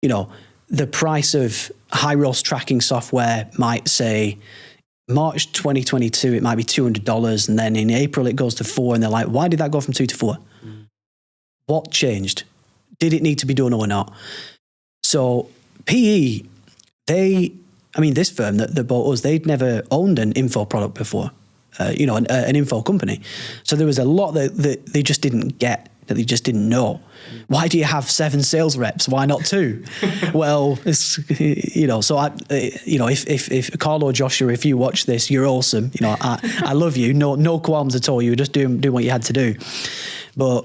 you know, the price of high-roast tracking software might say March 2022, it might be $200, and then in April it goes to $4, and they're like, why did that go from 2 to 4? What changed? Did it need to be done or not? So PE, this firm that bought us, they'd never owned an info product before, an info company. So there was a lot that they just didn't get, that they just didn't know. Why do you have 7 sales reps? Why not 2? Well, it's, you know, so if Carl or Joshua, if you watch this, you're awesome. You know, I love you. No qualms at all. You were just doing what you had to do. But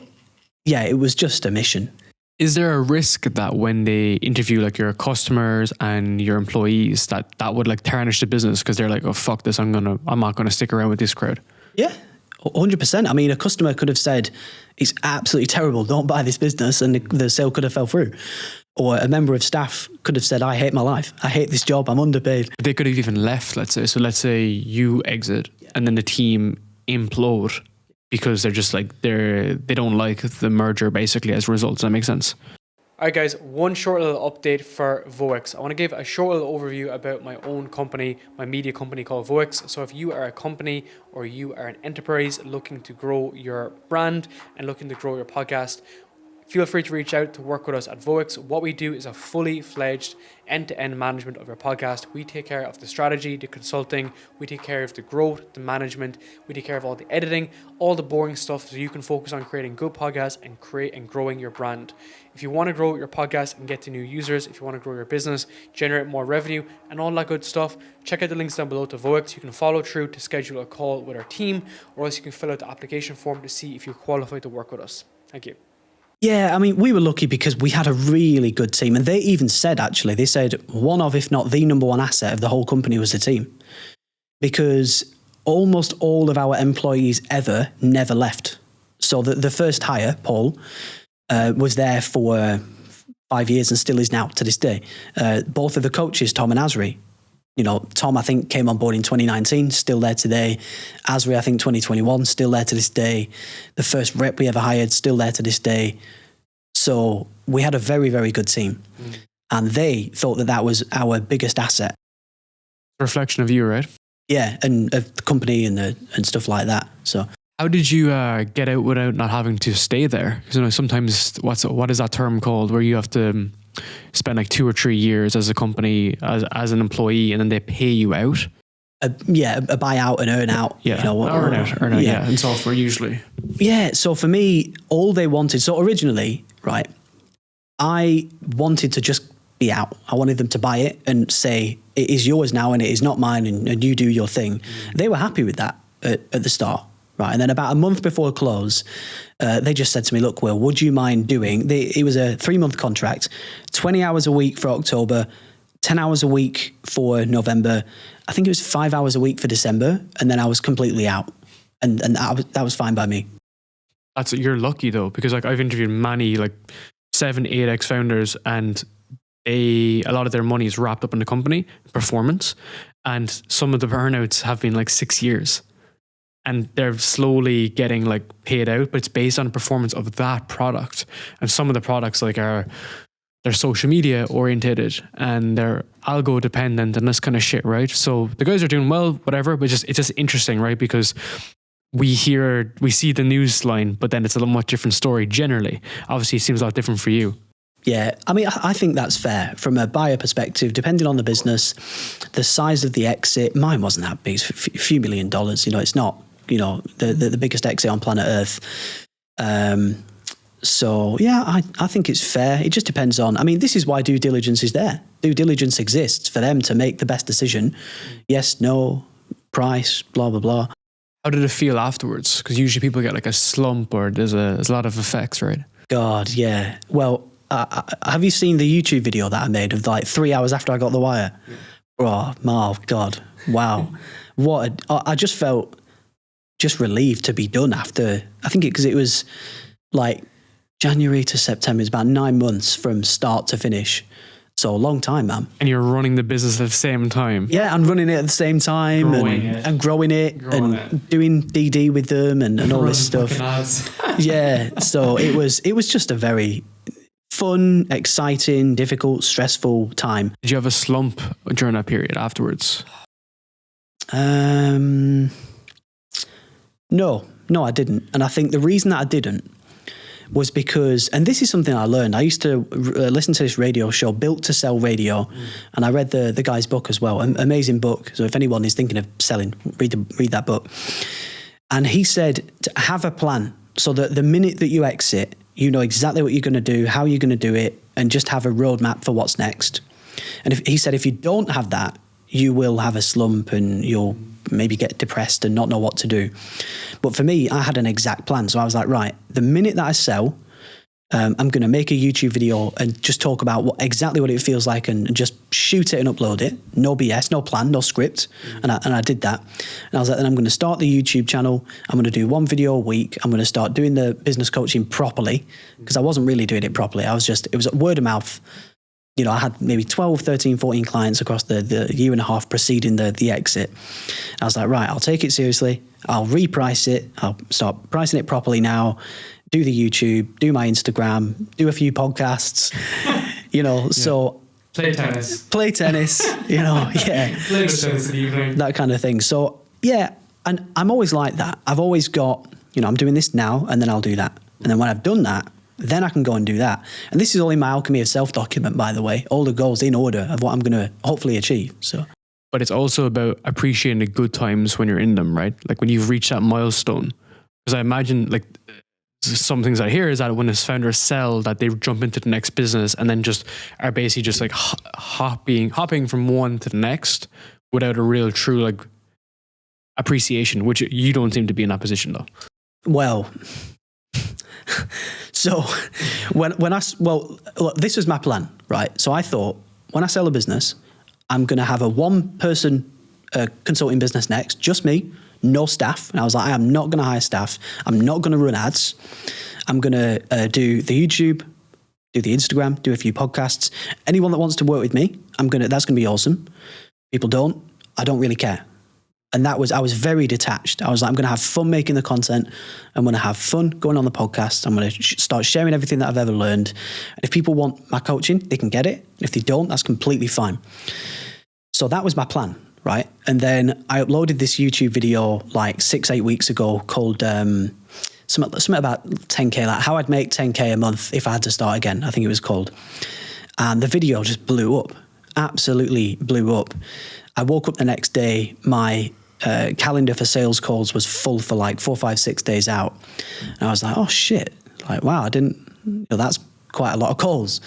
yeah, it was just a mission. Is there a risk that when they interview like your customers and your employees that would like tarnish the business because they're like, oh, fuck this, I'm not gonna stick around with this crowd? Yeah, 100%. I mean, a customer could have said, it's absolutely terrible, don't buy this business, and the sale could have fell through. or a member of staff could have said, I hate my life. I hate this job. I'm underpaid. They could have even left, let's say. So let's say you exit and then the team implode because they're just like, they don't like the merger basically as a result. Does that make sense? All right, guys, one short little update for Voix. I want to give a short little overview about my own company, my media company called Voix. So if you are a company or you are an enterprise looking to grow your brand and looking to grow your podcast, feel free to reach out to work with us at Voix. What we do is a fully fledged end-to-end management of your podcast. We take care of the strategy, the consulting, we take care of the growth, the management, we take care of all the editing, all the boring stuff so you can focus on creating good podcasts and growing your brand. If you want to grow your podcast and get to new users, if you want to grow your business, generate more revenue and all that good stuff, check out the links down below to Voix. You can follow through to schedule a call with our team, or else you can fill out the application form to see if you're qualified to work with us. Thank you. Yeah, I mean, we were lucky because we had a really good team. And they even said, actually, they said one of, if not the number one asset of the whole company was the team. Because almost all of our employees ever never left. So the first hire, Paul, was there for 5 years and still is now to this day. Both of the coaches, Tom and Asri, you know, Tom, I think, came on board in 2019, still there today. Asri, I think, 2021, still there to this day. The first rep we ever hired, still there to this day. So we had a very, very good team. And they thought that was our biggest asset. Reflection of you, right? Yeah, and of the company and stuff like that. So how did you get out without not having to stay there? Because, you know, sometimes what is that term called where you have to spend like 2 or 3 years as a company as an employee and then they pay you out? A buyout and earn out. Yeah, you know, earn out. Yeah, in software usually. Yeah, so for me, all they wanted. So originally, right, I wanted to just be out. I wanted them to buy it and say it is yours now and it is not mine, and you do your thing. They were happy with that at the start. Right, and then about a month before close, they just said to me, look, Will, would you mind doing, it was a 3-month contract, 20 hours a week for October, 10 hours a week for November, I think it was 5 hours a week for December, and then I was completely out. And that was fine by me. You're lucky though, because like I've interviewed many like 7, 8X founders and a lot of their money is wrapped up in the company, performance, and some of the burnouts have been like 6 years. And they're slowly getting like paid out, but it's based on the performance of that product. And some of the products like they're social media oriented and they're algo dependent and this kind of shit, right? So the guys are doing well, whatever, but it's just interesting, right? Because we see the news line, but then it's a much different story generally. Obviously, it seems a lot different for you. Yeah, I mean, I think that's fair from a buyer perspective, depending on the business, the size of the exit. Mine wasn't that big, it's a few $1 million, you know, it's not, you know, the biggest exit on planet Earth. So yeah, I think it's fair. It just depends on, I mean, this is why due diligence is there. Due diligence exists for them to make the best decision. Yes, no, price, blah, blah, blah. How did it feel afterwards? Because usually people get like a slump or there's a lot of effects, right? God, yeah. Well, have you seen the YouTube video that I made of like 3 hours after I got the wire? Yeah. Oh, my God. Wow. I just felt just relieved to be done after, I think because it was like January to September, it's about 9 months from start to finish. So a long time, man. And you're running the business at the same time. Yeah, I'm running it at the same time and growing it and doing DD with them and all this stuff. Yeah, so it was just a very fun, exciting, difficult, stressful time. Did you have a slump during that period afterwards? No, I didn't. And I think the reason that I didn't was because, and this is something I learned, I used to listen to this radio show, Built to Sell Radio, and I read the guy's book as well, an amazing book. So if anyone is thinking of selling, read that book. And he said to have a plan so that the minute that you exit, you know exactly what you're going to do, how you're going to do it, and just have a roadmap for what's next. And he said if you don't have that, you will have a slump and you'll maybe get depressed and not know what to do. But for me, I had an exact plan. So I was like, right, the minute that I sell, I'm going to make a YouTube video and just talk about exactly what it feels like and just shoot it and upload it. No BS, no plan, no script. And I did that. And I was like, then I'm going to start the YouTube channel. I'm going to do 1 video a week. I'm going to start doing the business coaching properly, because I wasn't really doing it properly. It was word of mouth. You know, I had maybe 12, 13, 14 clients across the year and a half preceding the exit. I was like, right, I'll take it seriously. I'll reprice it. I'll start pricing it properly now. Do the YouTube, do my Instagram, do a few podcasts, you know, yeah. So play tennis, you know, yeah. Play tennis in the evening. That kind of thing. So yeah, and I'm always like that. I've always got, you know, I'm doing this now and then I'll do that. And then when I've done that, then I can go and do that. And this is all in my Alchemy of Self document, by the way, all the goals in order of what I'm going to hopefully achieve. So. But it's also about appreciating the good times when you're in them, right? Like when you've reached that milestone. Because I imagine, like, some things I hear is that when a founders sell, that they jump into the next business and then just are basically just like hopping from one to the next without a real true like appreciation, which you don't seem to be in that position though. Well, so look, this was my plan, right? So I thought when I sell a business, I'm going to have a 1-person consulting business next, just me. No staff. And I was like, I am not going to hire staff. I'm not going to run ads. I'm going to do the YouTube, do the Instagram, do a few podcasts. Anyone that wants to work with me, that's going to be awesome. People don't, I don't really care. And I was very detached. I was like, I'm going to have fun making the content. I'm going to have fun going on the podcast. I'm going to start sharing everything that I've ever learned. And if people want my coaching, they can get it. And if they don't, that's completely fine. So that was my plan. Right. And then I uploaded this YouTube video like 6-8 weeks ago called something about 10K, like how I'd make 10K a month if I had to start again, I think it was called. And the video just blew up, absolutely blew up. I woke up the next day, my calendar for sales calls was full for like 4, 5, 6 days out. And I was like, oh shit, like, wow, that's quite a lot of calls. So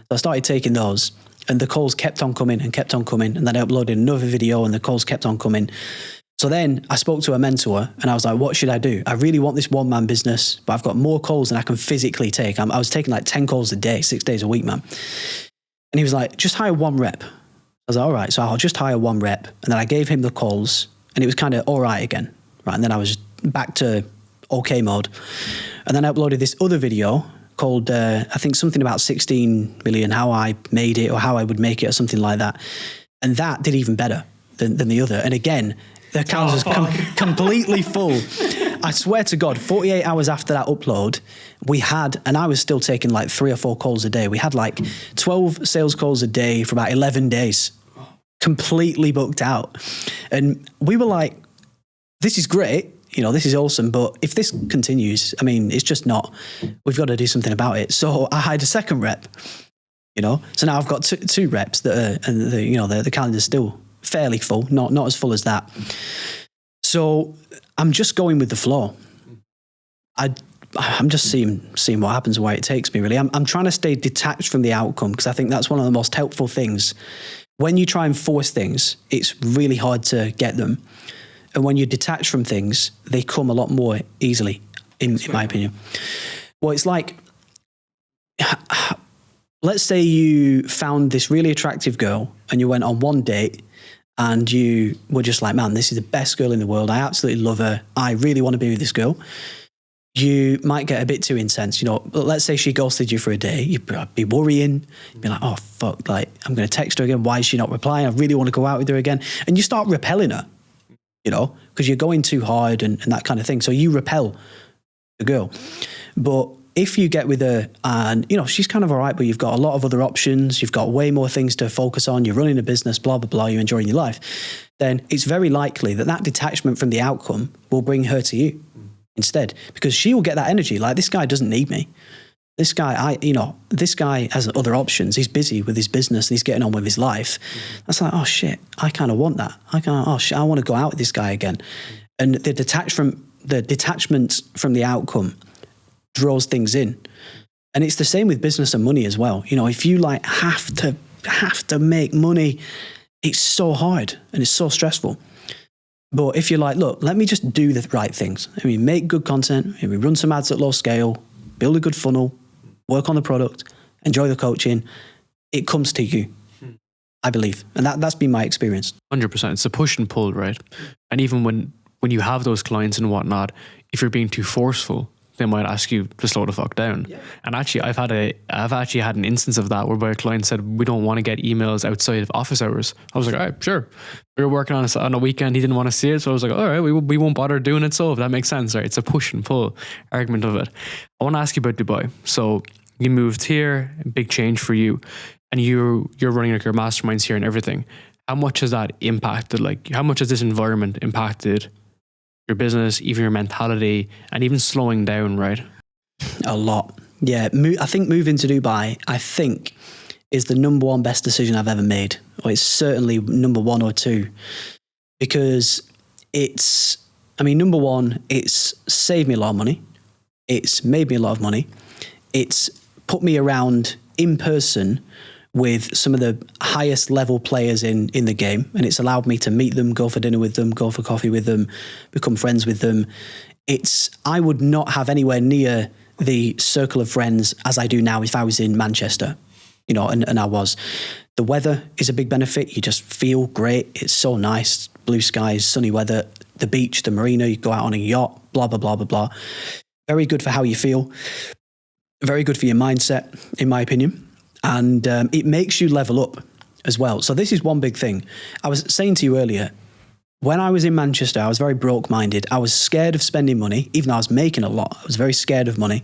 I started taking those. And the calls kept on coming and kept on coming. And then I uploaded another video and the calls kept on coming. So then I spoke to a mentor and I was like, what should I do? I really want this 1-man business, but I've got more calls than I can physically take. I was taking like 10 calls a day, 6 days a week, man. And he was like, just hire 1 rep. I was like, all right, so I'll just hire 1 rep. And then I gave him the calls and it was kind of all right again. Right. And then I was back to okay mode. And then I uploaded this other video called, I think something about 16 million, how I made it or how I would make it or something like that. And that did even better than the other. And again, the account was completely full. I swear to God, 48 hours after that upload, and I was still taking like 3 or 4 calls a day. We had like 12 sales calls a day for about 11 days, completely booked out. And we were like, this is great. You know, this is awesome, but if this continues, I mean, it's just not, we've got to do something about it. So I hired a 2nd rep, you know, so now I've got two reps that are, and the calendar's still fairly full, not as full as that. So I'm just going with the flow. I'm just seeing what happens and where it takes me, really. I'm trying to stay detached from the outcome because I think that's one of the most helpful things. When you try and force things, it's really hard to get them. And when you detach from things, they come a lot more easily, in my opinion. Well, it's like, let's say you found this really attractive girl and you went on 1 date and you were just like, man, this is the best girl in the world. I absolutely love her. I really want to be with this girl. You might get a bit too intense. You know, let's say she ghosted you for a day. You'd be worrying. You'd be like, oh, fuck, like, I'm going to text her again. Why is she not replying? I really want to go out with her again. And you start repelling her. You know, because you're going too hard and that kind of thing. So you repel the girl. But if you get with her and, you know, she's kind of all right, but you've got a lot of other options, you've got way more things to focus on, you're running a business, blah, blah, blah, you're enjoying your life, then it's very likely that detachment from the outcome will bring her to you instead, because she will get that energy. Like, this guy doesn't need me. This guy, this guy has other options. He's busy with his business and he's getting on with his life. That's like, oh shit, I kind of want that. I want to go out with this guy again. And the detachment from the outcome draws things in. And it's the same with business and money as well. You know, if you like have to make money, it's so hard and it's so stressful. But if you're like, look, let me just do the right things. I mean, make good content, maybe run some ads at low scale, build a good funnel, work on the product, enjoy the coaching, it comes to you, I believe. And that's been my experience. 100%. It's a push and pull, right? And even when you have those clients and whatnot, if you're being too forceful, they might ask you to slow the fuck down. Yeah. And actually, I've actually had an instance of that whereby a client said, we don't want to get emails outside of office hours. I was like, all right, sure. We were working on a weekend. He didn't want to see it. So I was like, all right, we won't bother doing it. So if that makes sense, right? It's a push and pull argument of it. I want to ask you about Dubai. So you moved here, big change for you. And you're running like your masterminds here and everything. How much has that impacted? Like, how much has this environment impacted your business, even your mentality, and even slowing down, right? A lot. Yeah. I think moving to Dubai, is the number one best decision I've ever made. Or it's certainly number one or two. Because number one, it's saved me a lot of money. It's made me a lot of money. It's put me around in person with some of the highest level players in the game. And it's allowed me to meet them, go for dinner with them, go for coffee with them, become friends with them. I would not have anywhere near the circle of friends as I do now if I was in Manchester, and I was. The weather is a big benefit. You just feel great. It's so nice. Blue skies, sunny weather, the beach, the marina, you go out on a yacht, blah, blah, blah, blah, blah. Very good for how you feel. Very good for your mindset, in my opinion. And it makes you level up as well. So this is one big thing. I was saying to you earlier, when I was in Manchester, I was very broke-minded. I was scared of spending money, even though I was making a lot. I was very scared of money.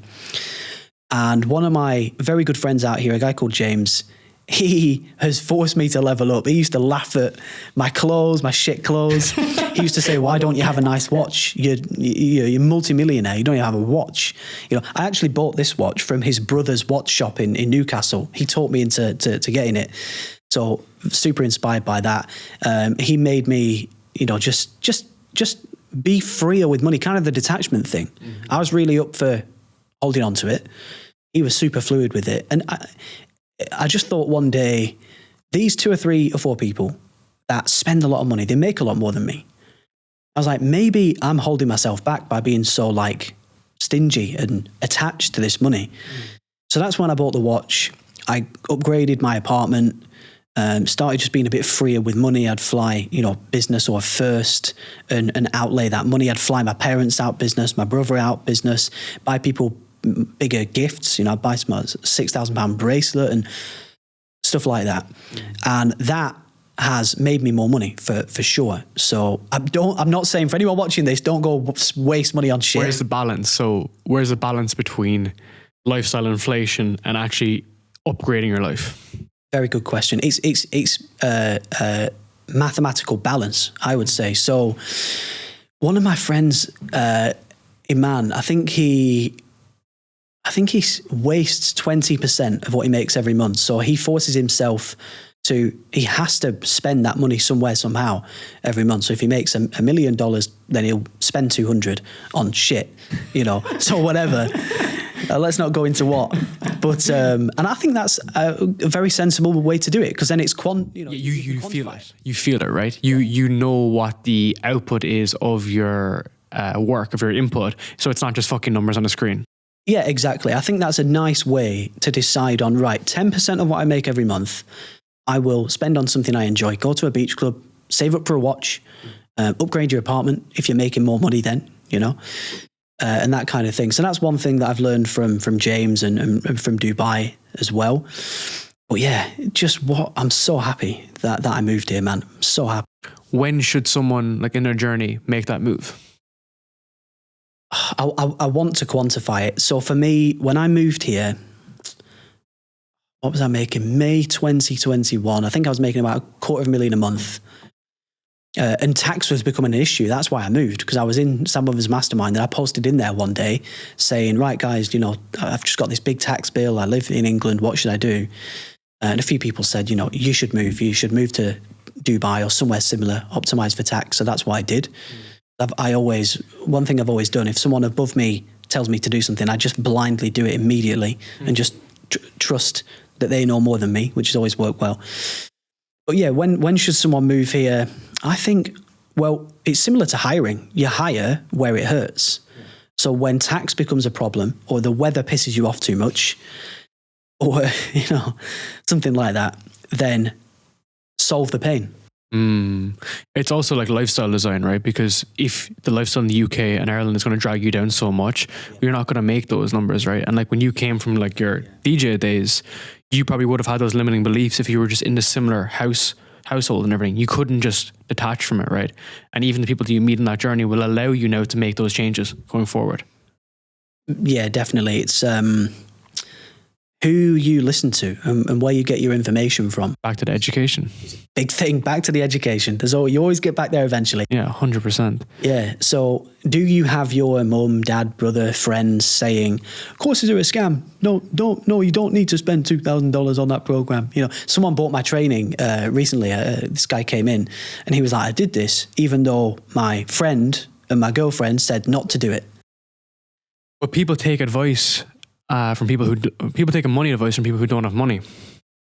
And one of my very good friends out here, a guy called James, he has forced me to level up. He used to laugh at my clothes, my shit clothes. He used to say, why don't you have a nice watch? You're multi-millionaire. You don't even have a watch. I actually bought this watch from his brother's watch shop in Newcastle. He taught me into getting it. So super inspired by that. He made me, just be freer with money, kind of the detachment thing. Mm-hmm. I was really up for holding on to it. He was super fluid with it. And I just thought one day, these 2 or 3 or 4 people that spend a lot of money, they make a lot more than me. I was like, maybe I'm holding myself back by being so stingy and attached to this money. So that's when I bought the watch. I upgraded my apartment, started just being a bit freer with money. I'd fly, business or first and outlay that money. I'd fly my parents out business, my brother out business, buy people bigger gifts. I'd buy some £6,000 bracelet and stuff like that. And that has made me more money for sure. So I'm not saying for anyone watching this, don't go waste money on shit. Where's the balance? So where's the balance between lifestyle inflation and actually upgrading your life? Very good question. It's mathematical balance, I would say. So one of my friends, Iman, I think he wastes 20% of what he makes every month. So he forces himself he has to spend that money somewhere, somehow every month. So if he makes $1 million, then he'll spend 200 on shit, so whatever. Let's not go into what, but, and I think that's a very sensible way to do it. Cause then it's you feel it, right? You know what the output is of your work, of your input. So it's not just fucking numbers on a screen. Yeah, exactly. I think that's a nice way to decide on, right, 10% of what I make every month, I will spend on something I enjoy. Go to a beach club, save up for a watch, upgrade your apartment if you're making more money then, and that kind of thing. So that's one thing that I've learned from James and from Dubai as well. But yeah, I'm so happy that I moved here, man. I'm so happy. When should someone in their journey make that move? I want to quantify it. So for me, when I moved here, what was I making? May 2021. I think I was making about $250,000 a month. And tax was becoming an issue. That's why I moved, because I was in some of his mastermind and I posted in there one day saying, right, guys, I've just got this big tax bill. I live in England. What should I do? And a few people said, you should move. You should move to Dubai or somewhere similar, optimized for tax. So that's what I did. One thing I've always done, if someone above me tells me to do something, I just blindly do it immediately and just trust that they know more than me, which has always worked well. But yeah, when should someone move here? I think, it's similar to hiring. You hire where it hurts. So when tax becomes a problem or the weather pisses you off too much, or, something like that, then solve the pain. It's also like lifestyle design, right? Because if the lifestyle in the UK and Ireland is going to drag you down so much, you're not going to make those numbers, right? And like when you came from like your DJ days, you probably would have had those limiting beliefs if you were just in the similar household and everything. You couldn't just detach from it, right? And even the people that you meet in that journey will allow you now to make those changes going forward. Yeah, definitely. It's who you listen to and where you get your information from. Back to the education. Big thing, back to the education. You always get back there eventually. Yeah, 100%. Yeah. So do you have your mum, dad, brother, friends saying, courses are a scam? No, you don't need to spend $2,000 on that program. Someone bought my training recently. This guy came in and he was like, I did this even though my friend and my girlfriend said not to do it. But people take advice from people take money advice from people who don't have money,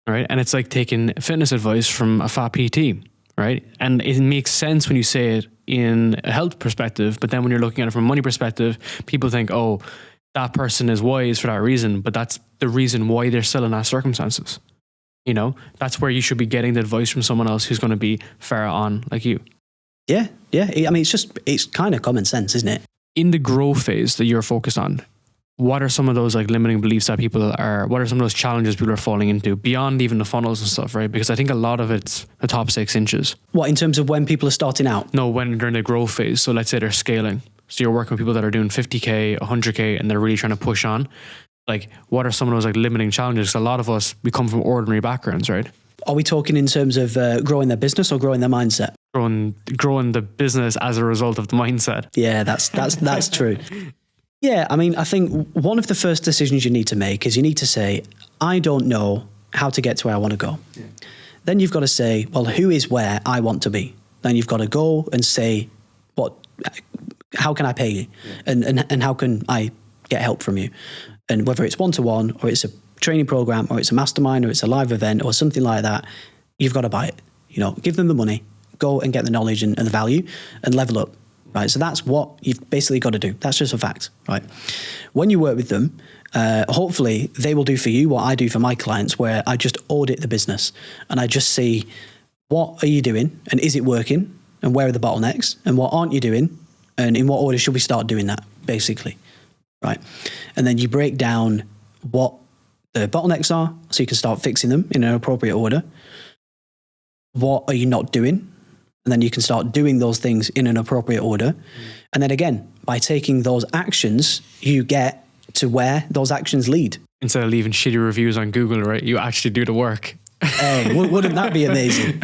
right? And it's like taking fitness advice from a fat PT, right? And it makes sense when you say it in a health perspective, but then when you're looking at it from a money perspective, people think, oh, that person is wise for that reason, but that's the reason why they're still in that circumstances. That's where you should be getting the advice from someone else who's going to be fair on like you. Yeah. I mean, it's kind of common sense, isn't it? In the growth phase that you're focused on, what are some of those like limiting beliefs that what are some of those challenges people are falling into beyond even the funnels and stuff, right? Because I think a lot of it's the top 6 inches. What, in terms of when people are starting out? No, when they're in the growth phase. So let's say they're scaling. So you're working with people that are doing 50K, 100K, and they're really trying to push on. Like, what are some of those like limiting challenges? 'Cause a lot of us, we come from ordinary backgrounds, right? Are we talking in terms of growing their business or growing their mindset? Growing the business as a result of the mindset. Yeah, that's true. Yeah, I mean, I think one of the first decisions you need to make is you need to say, I don't know how to get to where I want to go. Yeah. Then you've got to say, well, who is where I want to be? Then you've got to go and say, how can I pay you? Yeah. And how can I get help from you? And whether it's one-to-one or it's a training program or it's a mastermind or it's a live event or something like that, you've got to buy it. Give them the money, go and get the knowledge and the value and level up. Right, so that's what you've basically got to do. That's just a fact, right? When you work with them, hopefully they will do for you what I do for my clients, where I just audit the business and I just see what are you doing and is it working and where are the bottlenecks and what aren't you doing and in what order should we start doing that, basically, right? And then you break down what the bottlenecks are so you can start fixing them in an appropriate order. What are you not doing? And then you can start doing those things in an appropriate order. And then again, by taking those actions, you get to where those actions lead. Instead of leaving shitty reviews on Google, right? You actually do the work. Hey, wouldn't that be amazing?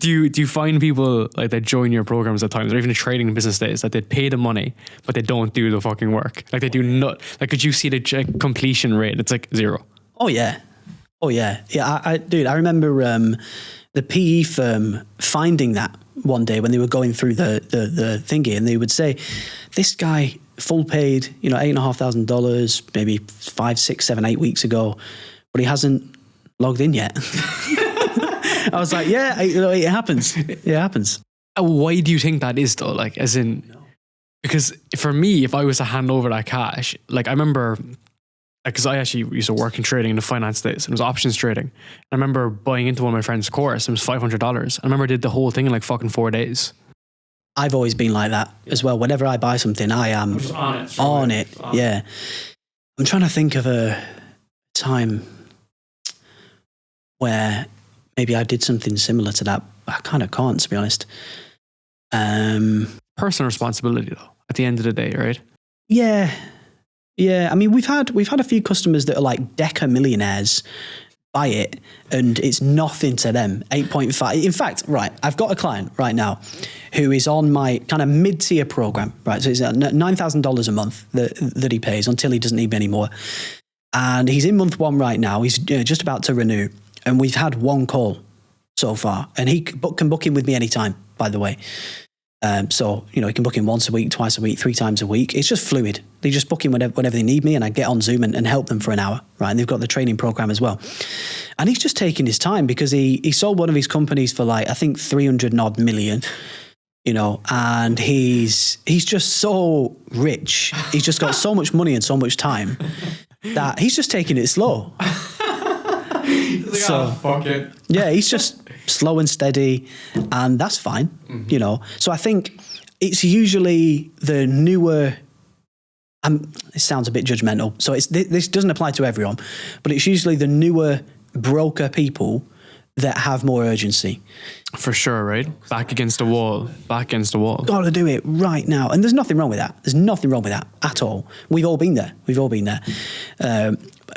Do you find people like that join your programs at times, or even the trading business days, that they pay the money, but they don't do the fucking work? Like they do not, like could you see the completion rate? It's like 0. Oh yeah. Yeah, I remember the PE firm finding that one day when they were going through the thingy, and they would say, this guy full paid, $8,500, maybe 5, 6, 7, 8 weeks ago, but he hasn't logged in yet. I was like, yeah, it happens. It happens. Why do you think that is though? Like, as in, because for me, if I was to hand over that cash, like I remember, because I actually used to work in trading in the finance days, and it was options trading. I remember buying into one of my friend's course. It was $500. I remember I did the whole thing in like fucking 4 days. I've always been like that as well. Whenever I buy something, I am on it. Yeah. I'm trying to think of a time where maybe I did something similar to that. I kind of can't, to be honest. Personal responsibility though, at the end of the day, right? Yeah. I mean, we've had a few customers that are like Deca millionaires buy it and it's nothing to them. 8.5. In fact, right, I've got a client right now who is on my kind of mid-tier program, right? So it's $9,000 a month that he pays until he doesn't need me anymore. And he's in month 1 right now. He's just about to renew. And we've had 1 call so far. And he can book in with me anytime, by the way. So, he can book in once a week, twice a week, 3 times a week. It's just fluid. They just book in whenever they need me, and I get on Zoom and help them for an hour, right? And they've got the training program as well. And he's just taking his time because he sold one of his companies for like, I think 300 odd million, and he's just so rich. He's just got so much money and so much time that he's just taking it slow. So fuck it. yeah, he's just slow and steady, and that's fine, you know. So I think it's usually the newer. It sounds a bit judgmental, so this doesn't apply to everyone, but it's usually the newer broker people that have more urgency. For sure, right? Back against the wall. Got to do it right now, and there's nothing wrong with that. There's nothing wrong with that at all. We've all been there.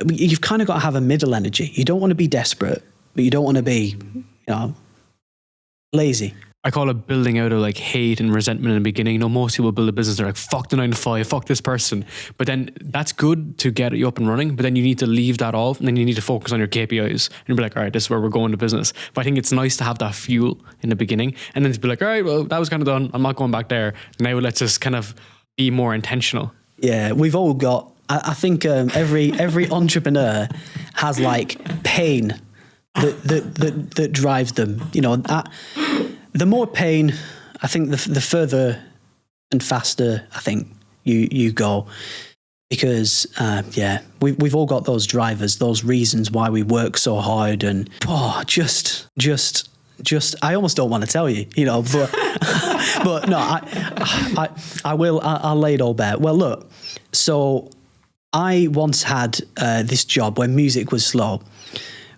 You've kind of got to have a middle energy. You don't want to be desperate, but you don't want to be, lazy. I call it building out of like hate and resentment in the beginning. Most people build a business, they're like, fuck the 9 to 5, fuck this person. But then that's good to get you up and running, but then you need to leave that off, and then you need to focus on your KPIs and be like, all right, this is where we're going to business. But I think it's nice to have that fuel in the beginning, and then to be like, all right, well, that was kind of done. I'm not going back there. Now let's just kind of be more intentional. Yeah, we've all got, I think every entrepreneur has like pain that drives them, the more pain, I think the further and faster I think you go, because we've all got those drivers, those reasons why we work so hard, and just I almost don't want to tell you, but but no, I will. I'll lay it all bare. Well, look, so I once had this job where music was slow,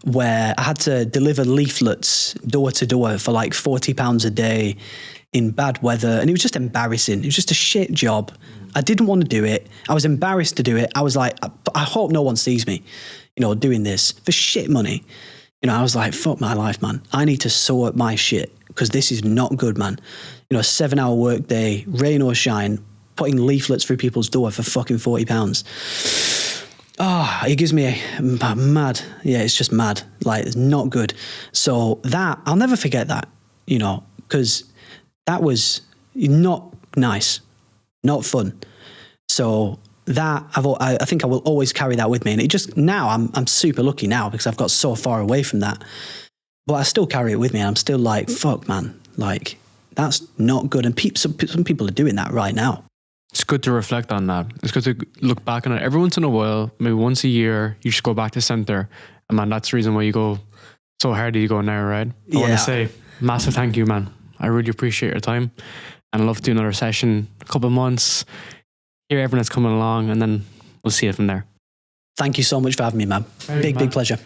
where I had to deliver leaflets door to door for like £40 a day in bad weather. And it was just embarrassing. It was just a shit job. I didn't want to do it. I was embarrassed to do it. I was like, I hope no one sees me, doing this for shit money. I was like, fuck my life, man. I need to sort my shit, because this is not good, man. A 7-hour work day, rain or shine, putting leaflets through people's door for fucking £40. It gives me a mad. Yeah, it's just mad. Like, it's not good. So that, I'll never forget that, because that was not nice, not fun. So that, I think I will always carry that with me. And it just, now I'm super lucky now, because I've got so far away from that. But I still carry it with me. And I'm still like, fuck, man, like, that's not good. And some people are doing that right now. It's good to reflect on that. It's good to look back on it every once in a while, maybe once a year. You should go back to center, and man, that's the reason why you go so hard. You go now, right? I want to say massive thank you, man. I really appreciate your time, and I'd love to do another session, a couple of months, hear everyone that's coming along, and then we'll see it from there. Thank you so much for having me, man. Big pleasure.